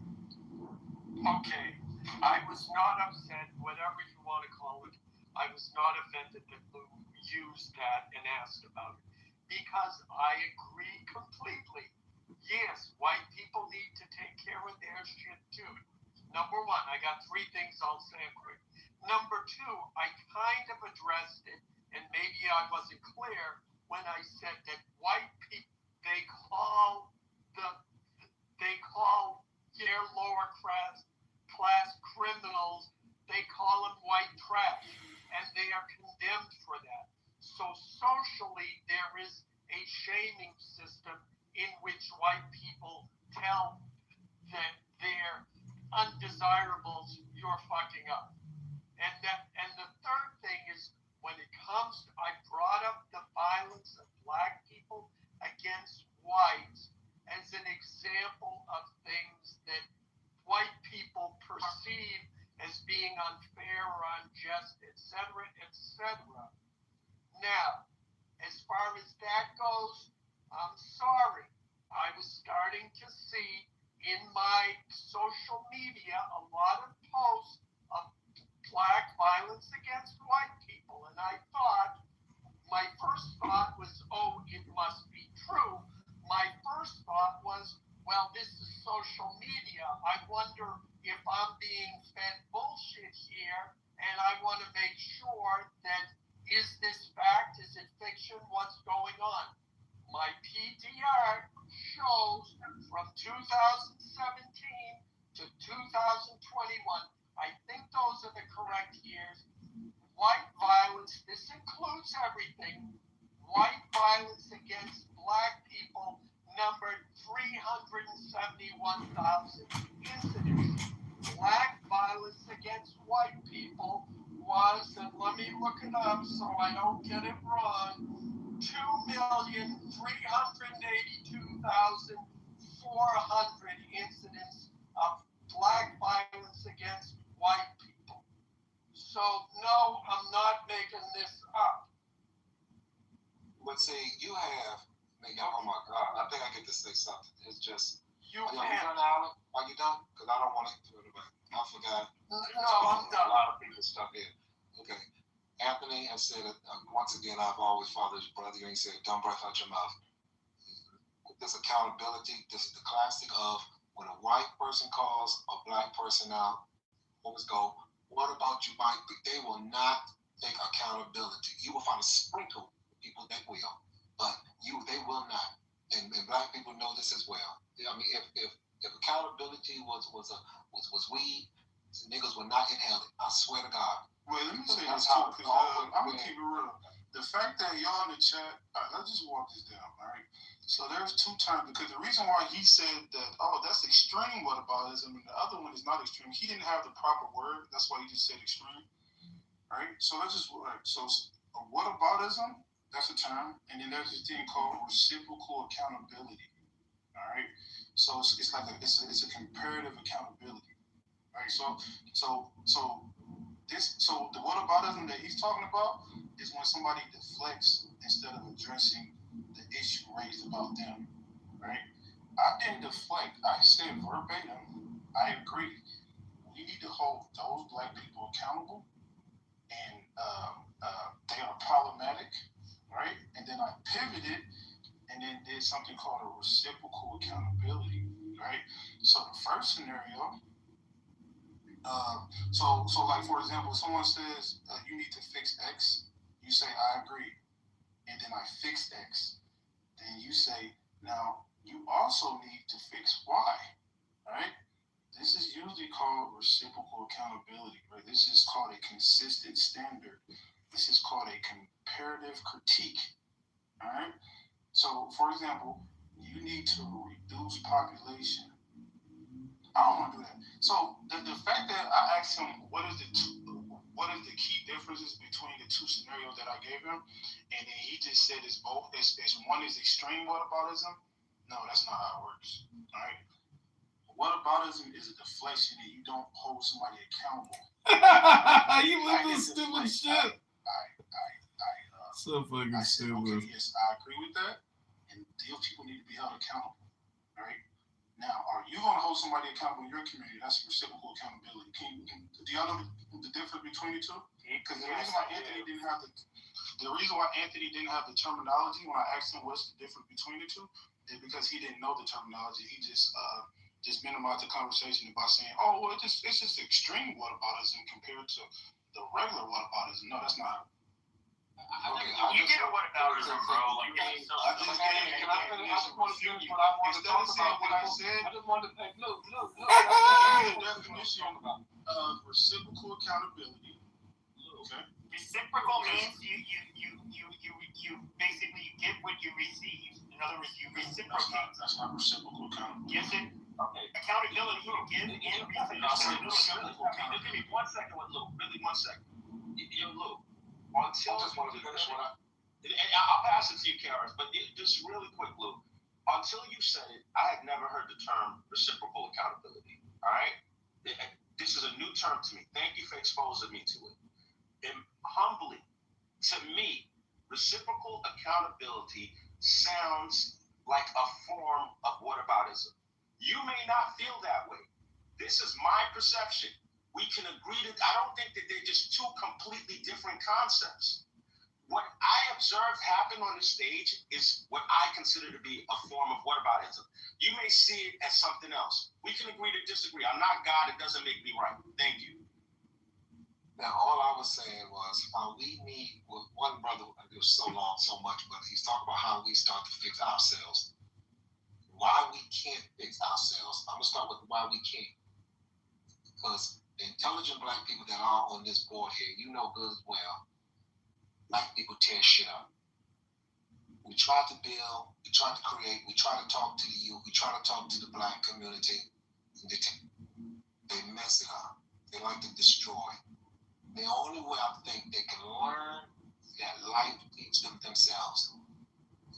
Speaker 13: Okay, I was not upset, whatever you want to call it. I was not offended that Lou used that and asked about it because I agree completely. Yes, white people need to take care of their shit too. Number one, I got three things I'll say quick. Number two, I kind of addressed it, and maybe I wasn't clear when I said that white people, they call their lower class criminals, they call them white trash, and they are condemned for that. So socially, there is a shaming system in which white people tell that they're undesirables, you're fucking up. And the third thing is when it comes to, I brought up the violence of black people against whites as an example of things that white people perceive as being unfair or unjust, etc., etc. Now, as far as that goes, I'm sorry. I was starting to see in my social media a lot of posts of black violence against white people. And I thought, my first thought was, oh, it must be true. My first thought was, well, this is social media. I wonder if I'm being fed bullshit here, and I want to make sure that, is this fact, is it fiction, what's going on? My PTR shows from 2017 to 2021, I think those are the correct years, white violence, this includes everything, white violence against black people numbered 371,000 incidents. Black violence against white people was, and let me look it up so I don't get it wrong, 2,382,400 incidents of black violence against white people. So no, I'm not making this up.
Speaker 6: But
Speaker 10: But see, you have, oh my God, I think I get to say something. It's just, are you done, Alan? Are you done? Because I don't want to do it. I forgot.
Speaker 2: No, I'm
Speaker 10: A
Speaker 2: done.
Speaker 10: lot of people stuck here. Okay. Anthony has said it, once again, I've always followed his brother. You ain't said, dumb breath out your mouth. This accountability, this is the classic of when a white person calls a black person out, always go, what about you, Mike? They will not take accountability. You will find a sprinkle of people that will, but they will not. And black people know this as well. I mean, if accountability was weed, niggas would not inhale it. I swear to God.
Speaker 6: Well, let me say this too, because I'm gonna keep it real. The fact that y'all in the chat, let's just walk this down, all right? So there's two times, because the reason why he said that, oh, that's extreme whataboutism, and the other one is not extreme. He didn't have the proper word. That's why he just said extreme, right? So let's just, so whataboutism, that's a term, and then there's this thing called reciprocal accountability, all right? So it's like it's a comparative accountability, right? So the whataboutism that he's talking about is when somebody deflects instead of addressing the issue raised about them, right? I didn't deflect. I said verbatim, I agree. We need to hold those black people accountable, and they are problematic, right? And then I pivoted and then did something called a reciprocal accountability, right? So the first scenario, so like for example, someone says you need to fix X, you say I agree, and then I fix X. Then you say now you also need to fix Y, right? This is usually called reciprocal accountability, right? This is called a consistent standard. This is called a comparative critique, all right? So for example, you need to reduce population. I don't want to do that. So the fact that I asked him what is the key differences between the two scenarios that I gave him, and then he just said it's both. It's one is extreme whataboutism. No, that's not how it works. All right. Whataboutism is a deflection, and you don't hold somebody accountable.
Speaker 14: You live this stupid shit. So fucking stupid.
Speaker 6: Okay, yes, I agree with that, and those people need to be held accountable. All right. Now, are you going to hold somebody accountable in your community? That's reciprocal accountability. Do y'all know the difference between the two? Because the reason why Anthony didn't have the terminology when I asked him what's the difference between the two is because he didn't know the terminology. He just minimized the conversation by saying, "Oh, well, it's just extreme whataboutism compared to the regular whataboutism." No, that's not.
Speaker 9: You get a whataboutism, bro. Like,
Speaker 10: I just want to finish what I want to talk about.
Speaker 6: What I said.
Speaker 10: I just wanted to say, look.
Speaker 6: The definition of reciprocal accountability. Okay.
Speaker 13: Reciprocal means you basically get what you receive. In other words, you reciprocate.
Speaker 6: That's not reciprocal accountability.
Speaker 13: Yes, it. Okay. Accountability, you give and receive.
Speaker 5: Reciprocal accountability. Give me 1 second with Lou. Really 1 second. Yo, Lou. Until I just want to finish what and I'll pass it to you, Karis, but just really quick, Lou. Until you said it, I had never heard the term reciprocal accountability. All right? This is a new term to me. Thank you for exposing me to it. And humbly, to me, reciprocal accountability sounds like a form of whataboutism. You may not feel that way. This is my perception. We can agree that I don't think that they're just two completely different concepts. What I observed happen on the stage is what I consider to be a form of whataboutism. You may see it as something else. We can agree to disagree. I'm not God. It doesn't make me right. Thank you.
Speaker 10: Now, all I was saying was how we need, with one brother, it was so long, so much, but he's talking about how we start to fix ourselves. Why we can't fix ourselves. I'm going to start with why we can't. Because the intelligent black people that are on this board here, you know good as well, black people tear shit up. We try to build, we try to create, we try to talk to the youth, we try to talk to the black community. They mess it up. They like to destroy. The only way I think they can learn that life teach them themselves.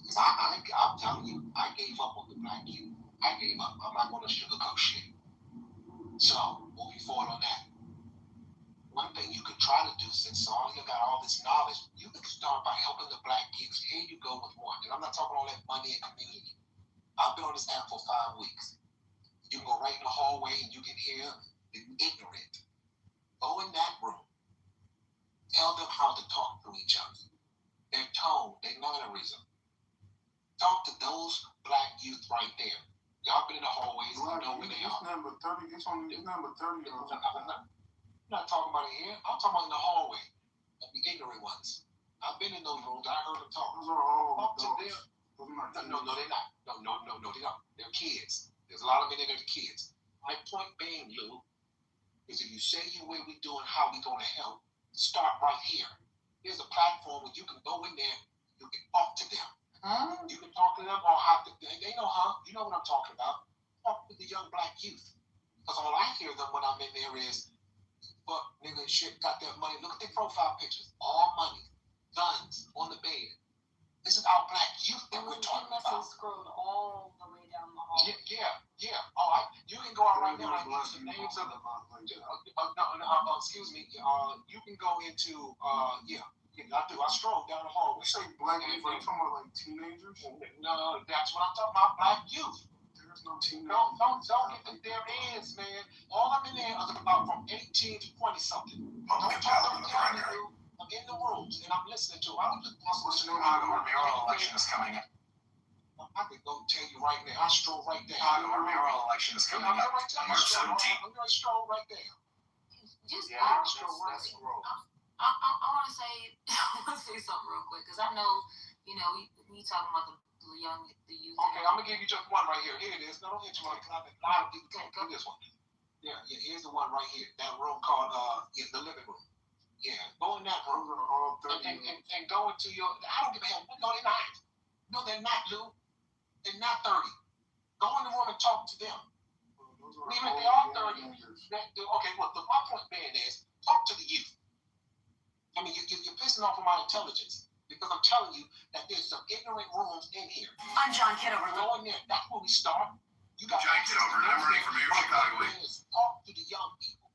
Speaker 10: Because I'm telling you, I gave up on the black youth. I gave up. I'm not going to sugarcoat shit. So, moving forward on that, one thing you could try to do, since all you got all this knowledge, you can start by helping the black kids. Here you go with
Speaker 3: I'm not talking all that money and community. I've been on this app for 5 weeks. You can go right in the hallway and you can hear the ignorant. Go in that room. Tell them how to talk to each other. Their tone, their mannerism. Talk to those black youth right there. Y'all been in the hallways, you know where they are.
Speaker 6: It's number 30. It's number 30.
Speaker 3: I'm not talking about it here. I'm talking about in the hallway. Of the ignorant ones. I've been in those rooms. I heard them talk.
Speaker 6: Those are all
Speaker 3: Talk to them.
Speaker 6: adults.
Speaker 3: No, they're not. No, they don't. They're kids. There's a lot of men in there that are kids. My point being, Lou, is if you say you where we doing, how we going to help, start right here. There's a platform where you can go in there, you can talk to them. You can talk to them or how they know how. You know what I'm talking about. Talk to the young black youth. Because all I hear them when I'm in there is, fuck, nigga, shit, got that money. Look at their profile pictures. All money. Guns on the bed. This is our black youth that we're talking about.
Speaker 2: Scrolled all the way down the hall.
Speaker 3: Yeah. Oh, you can go out right now. I use the names of the. Excuse me. You can go into. I do. I stroll down the hall.
Speaker 6: We say black youth. Are you talking about like teenagers?
Speaker 3: No, that's what I'm talking about. Black youth.
Speaker 6: There's no teenagers.
Speaker 3: Don't get them there is, man. All I'm in there is about from 18 to 20 something. Don't talk to me. I'm in the rooms and I'm listening to.
Speaker 9: What's the name of our mayoral election is coming up?
Speaker 3: I can go tell you right now. I stroll right there.
Speaker 9: Our mayoral election is coming up March 17th.
Speaker 3: I'm going to stroll right there.
Speaker 2: Just
Speaker 3: I want
Speaker 2: to say something real quick because I know, we talking about the youth.
Speaker 3: Okay, I'm gonna give you just one right here. Here it is. No, don't hit you on because I've been a lot of people do this one. Yeah, here's the one right here. That room called the living room. Yeah, go in that room and go into your. I don't give a hell. No, they're not. No, they're not, Lou. They're not 30. Go in the room and talk to them. Even if they are 30. Okay, well, my point being is talk to the youth. I mean, you're pissing off of my intelligence because I'm telling you that there's some ignorant rooms in here.
Speaker 8: I'm John Kitover.
Speaker 3: Go in there. That's where we start. You got
Speaker 9: John Kitover, and I'm running for mayor of Chicago.
Speaker 3: Talk to the young people.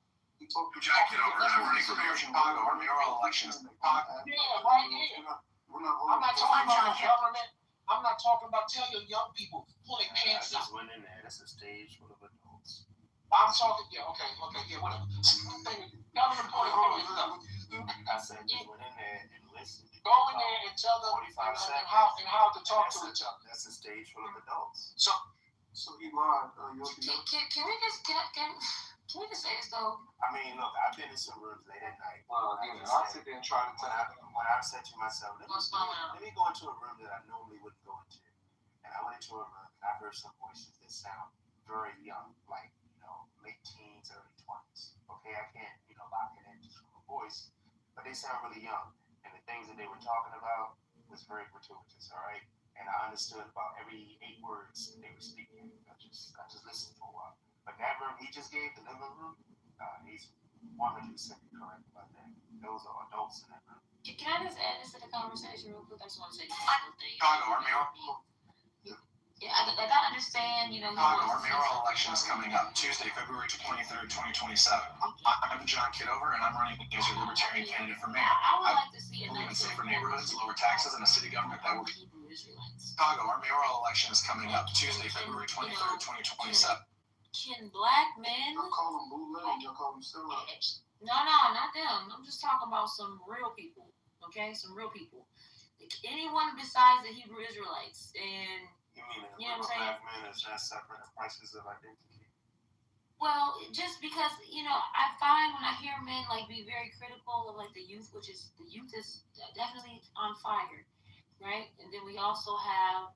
Speaker 9: John Kitover, and I'm running for mayor of Chicago. Our mayoral election is
Speaker 3: Yeah, right here. I'm not talking about government. I'm not talking about telling your young people pull their pants up.
Speaker 13: Went in there. That's a stage full of adults.
Speaker 3: I'm talking, whatever. Government pull their pants up.
Speaker 13: I said just went in there and listened.
Speaker 3: Go in there and tell them how to talk to each other.
Speaker 13: That's a stage full of adults.
Speaker 6: So he lied.
Speaker 2: Can we just say this though?
Speaker 13: I mean, look, I've been in some rooms late at night.
Speaker 3: Well, I'll sit there and try to tell them.
Speaker 13: When I've said to myself, let me go into a room that I normally wouldn't go into. And I went into a room and I heard some voices that sound very young, like, late teens, early 20s. Okay, I can't, lock it in just from a voice, but they sound really young. And the things that they were talking about was very gratuitous, all right? And I understood about every 8 words that they were speaking. I just listened for a while. But that room he just gave, the living room, he's 100% correct about that. Those are adults in that room.
Speaker 2: Can I just add this to the conversation real quick? I just want to say this little thing.
Speaker 9: Chicago, our mayoral.
Speaker 2: Yeah, I understand,
Speaker 9: Chicago, our mayoral election is coming up Tuesday, February 23rd, 2027. I'm John Kitover, and I'm running as a libertarian candidate for mayor.
Speaker 2: I would like to see
Speaker 9: believe in safer neighborhoods, lower taxes, and a city government that will. Chicago, our mayoral election is coming up Tuesday, February 23rd, 2027.
Speaker 2: Can black men?
Speaker 6: Y'all call them bootleg. Y'all call them sellouts.
Speaker 2: No, not them. I'm just talking about some real people. Okay, some real people. Anyone besides the Hebrew Israelites and.
Speaker 13: You know what I'm saying? Black men is not separate crisis of identity.
Speaker 2: Well, just because I find when I hear men be very critical of the youth, which is the youth is definitely on fire, right? And then we also have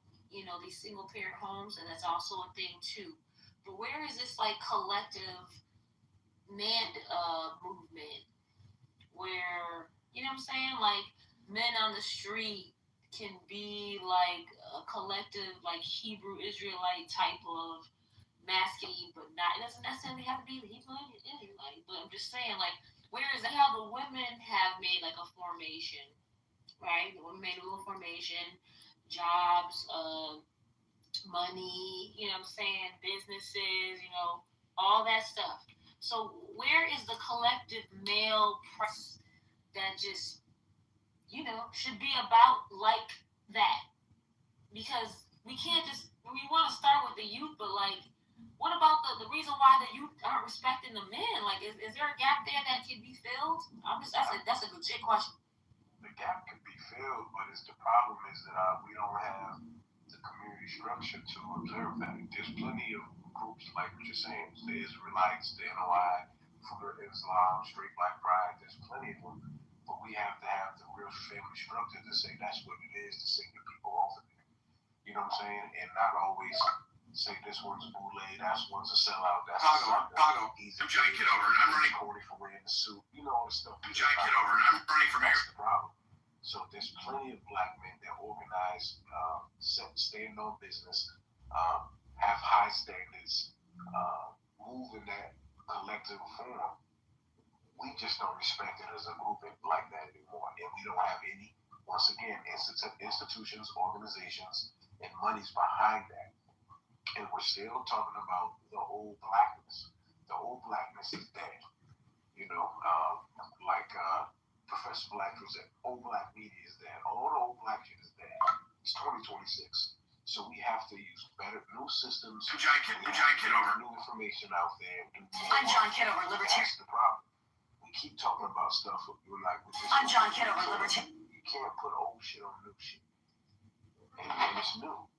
Speaker 2: these single parent homes, and that's also a thing too. But where is this collective man movement where what I'm saying, men on the street can be a collective Hebrew Israelite type of masculine, but not, it doesn't necessarily have to be the Hebrew Israelite, but I'm just saying where is that? How the women have made a formation, right? The women made a little formation, jobs, money, what I'm saying, businesses, all that stuff. So where is the collective male press that just should be about that?
Speaker 7: because we can't just, we want to start with the youth, but like, what about the reason why the youth aren't respecting the men? Like, is there a gap there that can be filled? That's a legit question.
Speaker 12: The gap can be filled, but the problem is that we don't have the community structure to observe that. There's plenty of groups like what you're saying, the Israelites, the NOI, Fruit of Islam, Straight Black Pride. There's plenty of them, but we have to have the real family structure to say that's what it is to send the people over there. You know what I'm saying? And not always say this one's a boule, that one's a sellout. That's
Speaker 10: Chicago.
Speaker 12: Easy.
Speaker 10: I'm Johnny Kitover, and I'm running.
Speaker 12: Corny for wearing the suit. You know all the stuff.
Speaker 10: I'm Johnny Kitover, and I'm running for mayor.
Speaker 12: That's the problem. So there's plenty of black men that organize, stand on business, have high standards, move in that collective form. We just don't respect it as a movement like that anymore, and we don't have any. Once again, institutions, organizations, and money's behind that. And we're still talking about the old blackness. The old blackness is dead. You know, Professor Black was said, old black media is dead. All the old black shit is dead. It's 2026. So we have to use better, new systems.
Speaker 10: I'm John Kitover.
Speaker 12: New information out there.
Speaker 8: I'm John Kitover, libertarian.
Speaker 12: That's the problem. We keep talking about stuff with this.
Speaker 8: I'm John Kitover, libertarian.
Speaker 12: You can't put old shit on new shit. And it's new.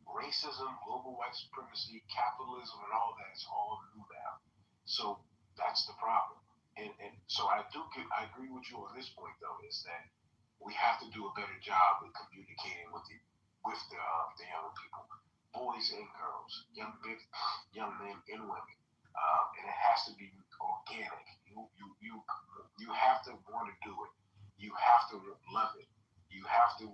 Speaker 12: Racism, global white supremacy, capitalism, and all that is all new now. So that's the problem. And so I agree with you on this point though, is that we have to do a better job of communicating with the young people, boys and girls, young men and women, and it has to be organic. You have to want to do it. You have to love it. You have to,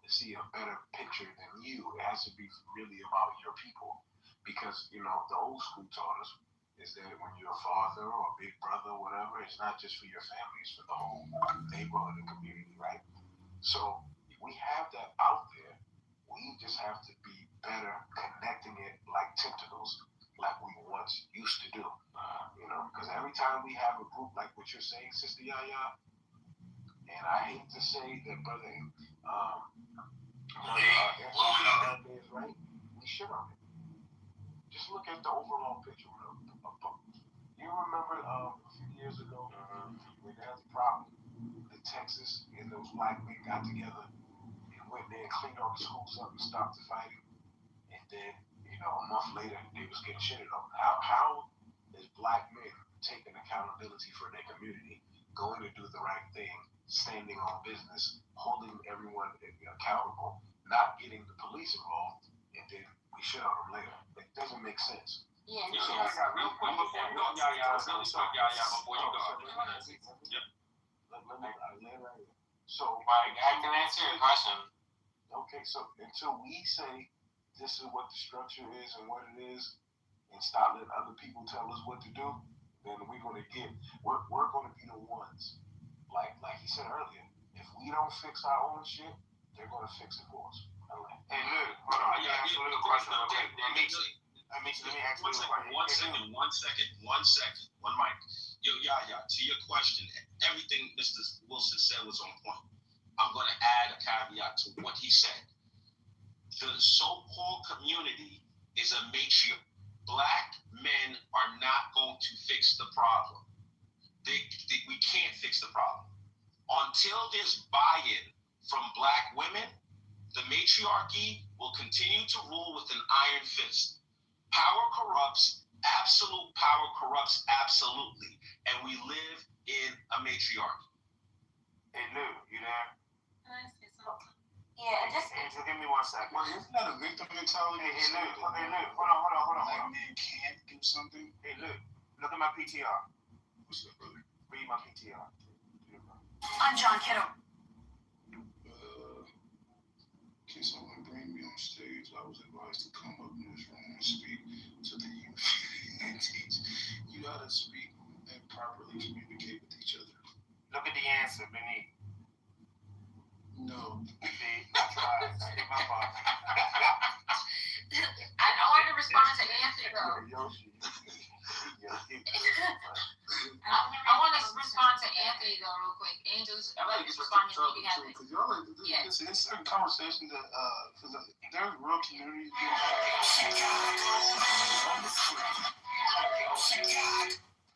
Speaker 12: see a better picture than you. It has to be really about your people, because the old school taught us is that when you're a father or a big brother or whatever, it's not just for your family, it's for the whole neighborhood and community, right? So we have that out there. We just have to be better connecting it like tentacles, like we once used to do. Because every time we have a group like what you're saying, Sister Yaya, and I hate to say that, brother, is right, we should on it. Just look at the overall picture. You remember a few years ago when there was a problem in Texas and those black men got together and went there and cleaned all the schools up and stopped the fighting, and then a month later they was getting shitted on. How is black men taking accountability for their community, going to do the right thing, standing on business, holding everyone accountable, not getting the police involved, and then we shit on them later? It doesn't make sense.
Speaker 7: Yeah.
Speaker 5: Real quick before you go, before you go. Yep.
Speaker 12: Let me lay right here. So
Speaker 5: I can answer your question.
Speaker 12: Okay, so until we say this is what the structure is and what it is, and stop letting other people tell us what to do, then we're gonna be the ones. Like he said earlier, if we don't fix our own shit, they're gonna fix it for us.
Speaker 5: Hey, look, hold on. I got a question. Okay, let me ask you a question. One second. One mic. Yo, to your question, everything Mr. Wilson said was on point. I'm going to add a caveat to what he said. The so-called community is a matriarch. Black men are not going to fix the problem. We can't fix the problem. Until there's buy-in from black women, the matriarchy will continue to rule with an iron fist. Power corrupts. Absolute power corrupts absolutely. And we live in a matriarchy. Hey, Lou, you there?
Speaker 7: Yeah, just
Speaker 5: Angel, give me 1 second.
Speaker 6: Well, isn't that a victim mentality?
Speaker 5: Hey, Lou, hold on.
Speaker 6: Black men can't do something.
Speaker 5: Hey, look at my PTR.
Speaker 6: What's up, brother?
Speaker 5: Read my PTR.
Speaker 8: I'm John Kitover.
Speaker 6: Can someone bring me on stage? I was advised to come up in this room and speak to the youth and teach you how to speak and properly communicate with each other.
Speaker 5: Look at the answer beneath.
Speaker 6: No.
Speaker 5: See, I tried. I did my part.
Speaker 7: I want to respond to Anthony though. I want to respond to Anthony though real quick. Angel's, I'd like to respond to you.
Speaker 6: Because y'all it's a certain conversation that because there's real communities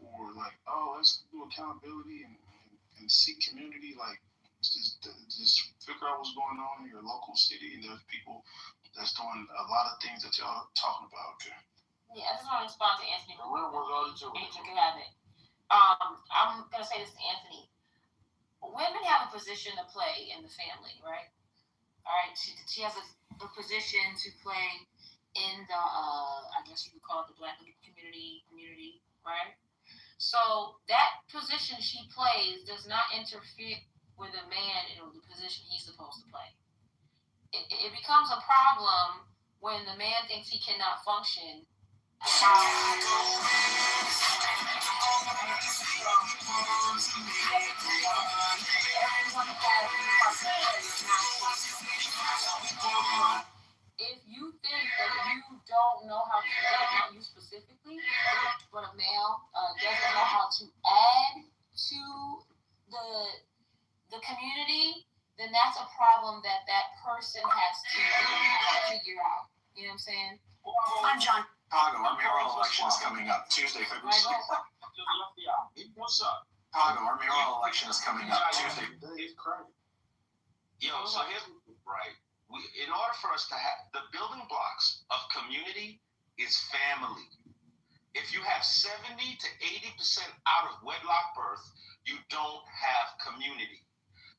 Speaker 6: for like, oh, let's do accountability and seek community, like just figure out what's going on in your local city, and there's people that's doing a lot of things that y'all are talking about. Okay.
Speaker 7: Yeah, I just want to respond to Anthony. Angel can have it. I'm gonna say this to Anthony. Women have a position to play in the family, right? All right, she has a position to play in the I guess you could call it the Black community, right? So that position she plays does not interfere with a man in the position he's supposed to play. It becomes a problem when the man thinks he cannot function. If you think that you don't know how to, not you specifically, but a male doesn't know how to add to the community, then that's a problem that person has to figure out. You know what I'm saying?
Speaker 9: I'm John. Chicago, our mayoral election is coming up Tuesday, February 6th.
Speaker 5: What's up?
Speaker 9: Chicago, our mayoral election is coming up Tuesday.
Speaker 5: Yo, so here's right. In order for us to have the building blocks of community is family. If you have 70 to 80% out of wedlock birth, you don't have community.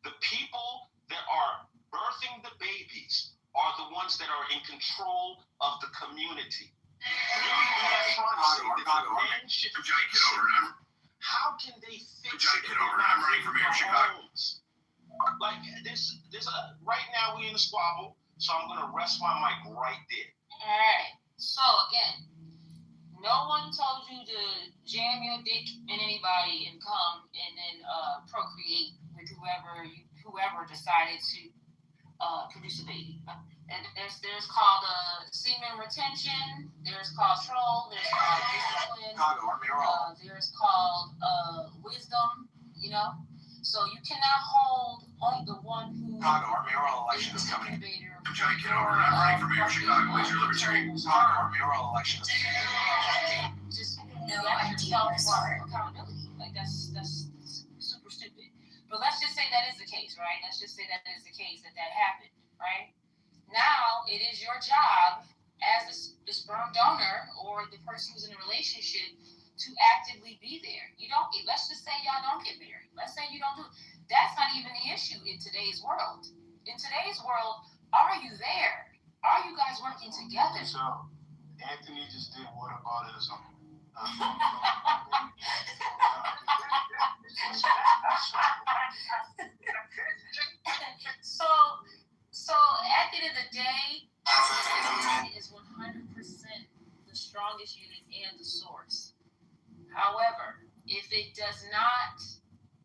Speaker 5: The people that are birthing the babies are the ones that are in control of the community. How can they fix it?
Speaker 10: I'm running for mayor of Chicago.
Speaker 5: Like this right now we in the squabble, so I'm gonna rest my mic right there.
Speaker 7: All right. So again, no one told you to jam your dick in anybody and come and then procreate with whoever decided to produce a baby. And there's called semen retention. There's called control. There's called discipline. There's called wisdom. You know. So you cannot hold only the one who.
Speaker 9: Chicago, our mayoral election is coming.
Speaker 10: I'm Johnny Kitover, and I'm running for mayor of Chicago. Is your libertarian?
Speaker 9: Chicago, our mayoral election is
Speaker 7: just accountability. Like that's super stupid. But let's just say that is the case, right? Let's just say that is the case that happened, right? Now it is your job as the sperm donor or the person who's in a relationship to actively be there. You don't. Let's just say y'all don't get married. Let's say you don't do. That's not even the issue in today's world. In today's world, are you there? Are you guys working together?
Speaker 6: So Anthony just did whataboutism.
Speaker 7: So at the end of the day, it is 100% the strongest unit and the source. However, if it does not,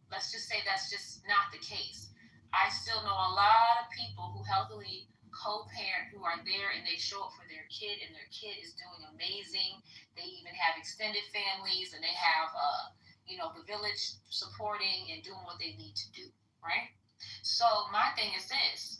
Speaker 7: let's just say that's just not the case. I still know a lot of people who healthily co-parent, who are there and they show up for their kid, and their kid is doing amazing. They even have extended families, and they have, the village supporting and doing what they need to do, right? So my thing is this.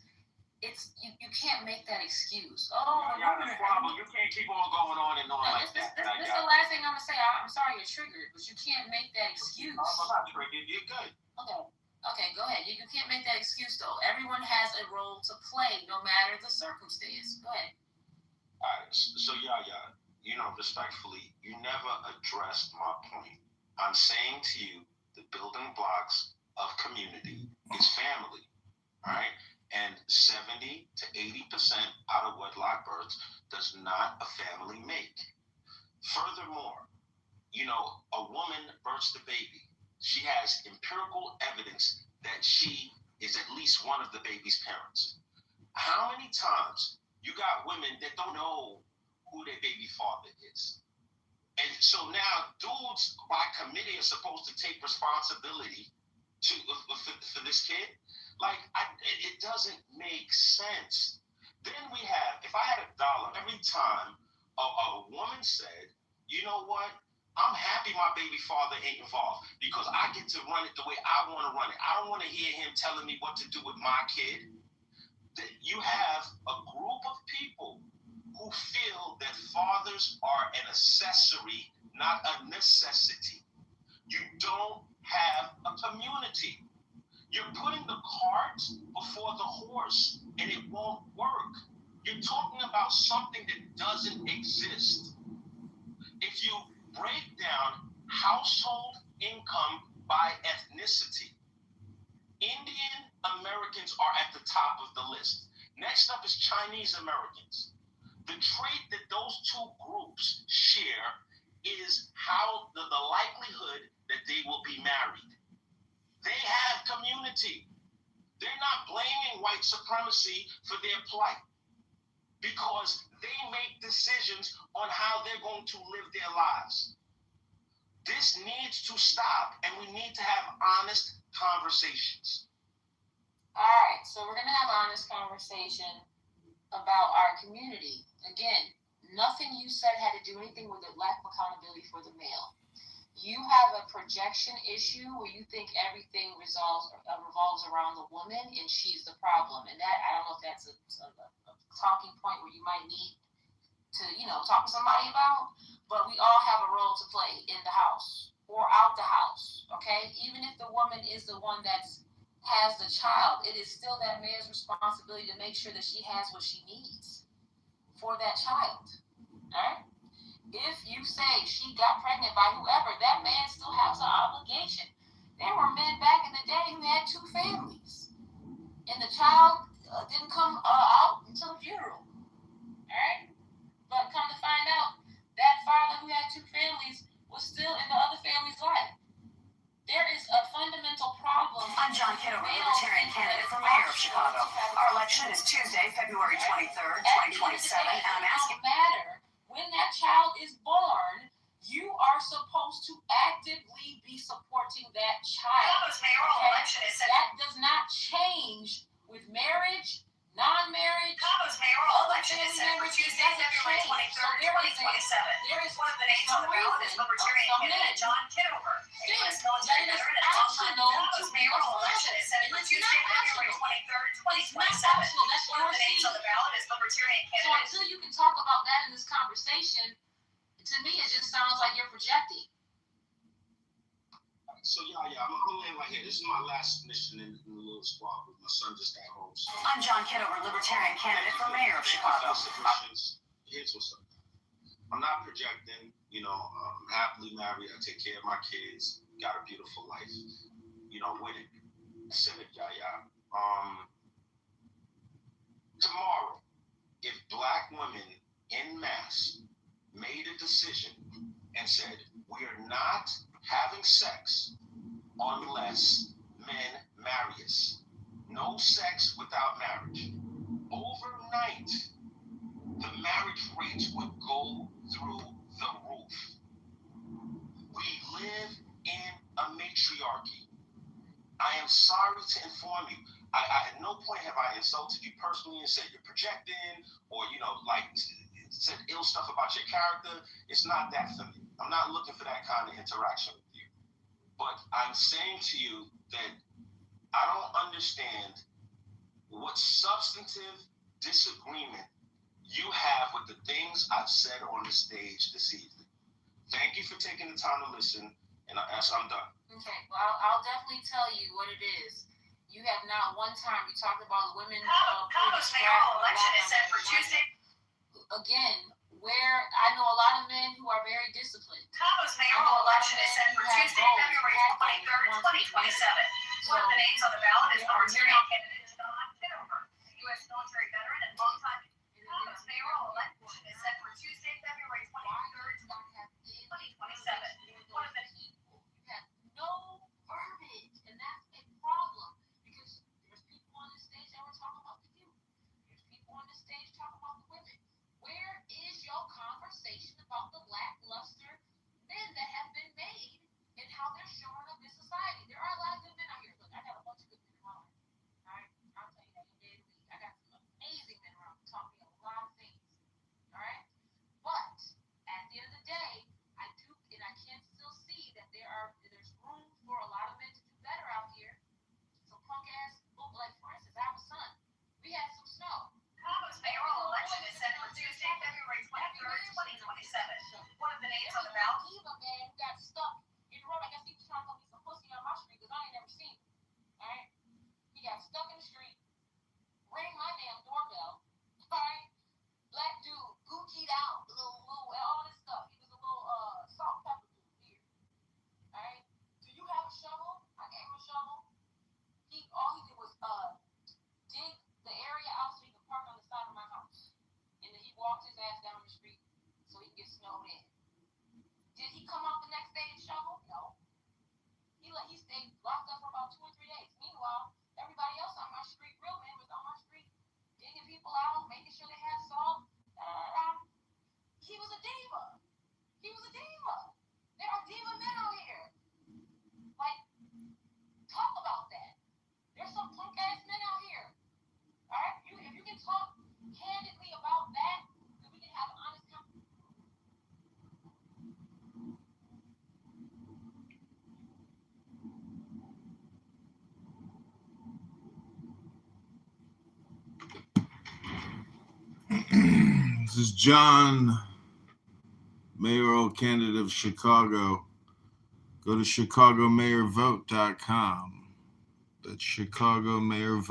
Speaker 7: It's you can't make that excuse.
Speaker 5: You can't keep on going on and on like that.
Speaker 7: This is the last thing I'm gonna say. I'm sorry you're triggered, but you can't make that excuse.
Speaker 5: I'm not triggered. You're good.
Speaker 7: Okay, go ahead. You can't make that excuse though. Everyone has a role to play, no matter the circumstance. Go ahead.
Speaker 5: All right. So respectfully, you never addressed my point. I'm saying to you, the building blocks of community is family. All right. And 70 to 80% out of wedlock births does not a family make. Furthermore, a woman births the baby. She has empirical evidence that she is at least one of the baby's parents. How many times you got women that don't know who their baby father is? And so now dudes by committee are supposed to take responsibility for this kid. Like, it doesn't make sense. Then we have, if I had $1 every time a woman said, you know what, I'm happy my baby father ain't involved because I get to run it the way I want to run it. I don't want to hear him telling me what to do with my kid. that you have a group of people who feel that fathers are an accessory, not a necessity. You don't have a community. You're putting the cart before the horse, and it won't work. You're talking about something that doesn't exist. If you break down household income by ethnicity, Indian Americans are at the top of the list. Next up is Chinese Americans. The trait that those two groups share is how the likelihood that they will be married. They have community. They're not blaming white supremacy for their plight because they make decisions on how they're going to live their lives. This needs to stop, and we need to have honest conversations.
Speaker 7: All right, so we're going to have an honest conversation about our community. Again, nothing you said had to do anything with the lack of accountability for the male. You have a projection issue where you think everything revolves around the woman and she's the problem. And that, I don't know if that's a talking point where you might need to, talk to somebody about, but we all have a role to play in the house or out the house, okay? Even if the woman is the one that has the child, it is still that man's responsibility to make sure that she has what she needs for that child, all right? If you say she got pregnant by whoever, that man still has an obligation. There were men back in the day who had 2 families, and the child didn't come out until the funeral. All right? But come to find out, that father who had 2 families was still in the other family's life. There is a fundamental problem.
Speaker 8: I'm John Kitover, Libertarian candidate for mayor of Chicago. Our election is Tuesday, February 23rd, 2027, and I'm asking.
Speaker 7: No matter when that child is born, you are supposed to actively be supporting that child.
Speaker 8: Chicago's mayoral election is set.
Speaker 7: That does not change with marriage, non-marriage.
Speaker 8: Chicago's mayoral election is set for Tuesday, February 23rd, 2027.
Speaker 7: There is
Speaker 8: One of the names on the ballot is Libertarian candidate John Kitover, a U.S. military veteran and longtime. Chicago's mayoral election is set for Tuesday, February 23rd, 2027. One of the names on the ballot is Libertarian
Speaker 7: So
Speaker 8: candidate.
Speaker 7: until you can talk about that in this conversation, to me it just sounds like you're projecting.
Speaker 5: So I'm gonna land right here. This is my last mission in the little squad. My son just got home. So
Speaker 8: I'm John Kitover, Libertarian candidate for mayor of Chicago.
Speaker 5: Here's what's up. I'm not projecting. I'm happily married. I take care of my kids. Got a beautiful life. Winning. Civic, tomorrow, if black women en masse made a decision and said, we are not having sex unless men marry us. No sex without marriage. Overnight, the marriage rates would go through the roof. We live in a matriarchy. I am sorry to inform you. I at no point have I insulted you personally and said you're projecting or, said ill stuff about your character. It's not that for me. I'm not looking for that kind of interaction with you. But I'm saying to you that I don't understand what substantive disagreement you have with the things I've said on the stage this evening. Thank you for taking the time to listen, and I'm done.
Speaker 7: Okay, well, I'll definitely tell you what it is. You have not one time, you talked about women.
Speaker 8: Chicago's mayoral election is set for Tuesday.
Speaker 7: Again, where I know a lot of men who are very disciplined.
Speaker 8: Chicago's mayoral election is set for Tuesday, February 23rd, 2027. One of the names on the ballot is Libertarian candidate John Kitover, U.S. military veteran and longtime. Chicago's mayoral election is set for Tuesday, February 23rd, 2027. One of the
Speaker 7: people have no verbiage, and that's a problem because there's people on this stage that were talking about the youth. There's people on this stage talking about the women. Where is your conversation about the lackluster men that have been made and how they're showing up in society? There are a lot of good men out here. Look, I got a bunch of good men in my life. All right, I'll
Speaker 14: This is John, mayoral candidate of Chicago. Go to ChicagoMayorVote.com. That's ChicagoMayorVote.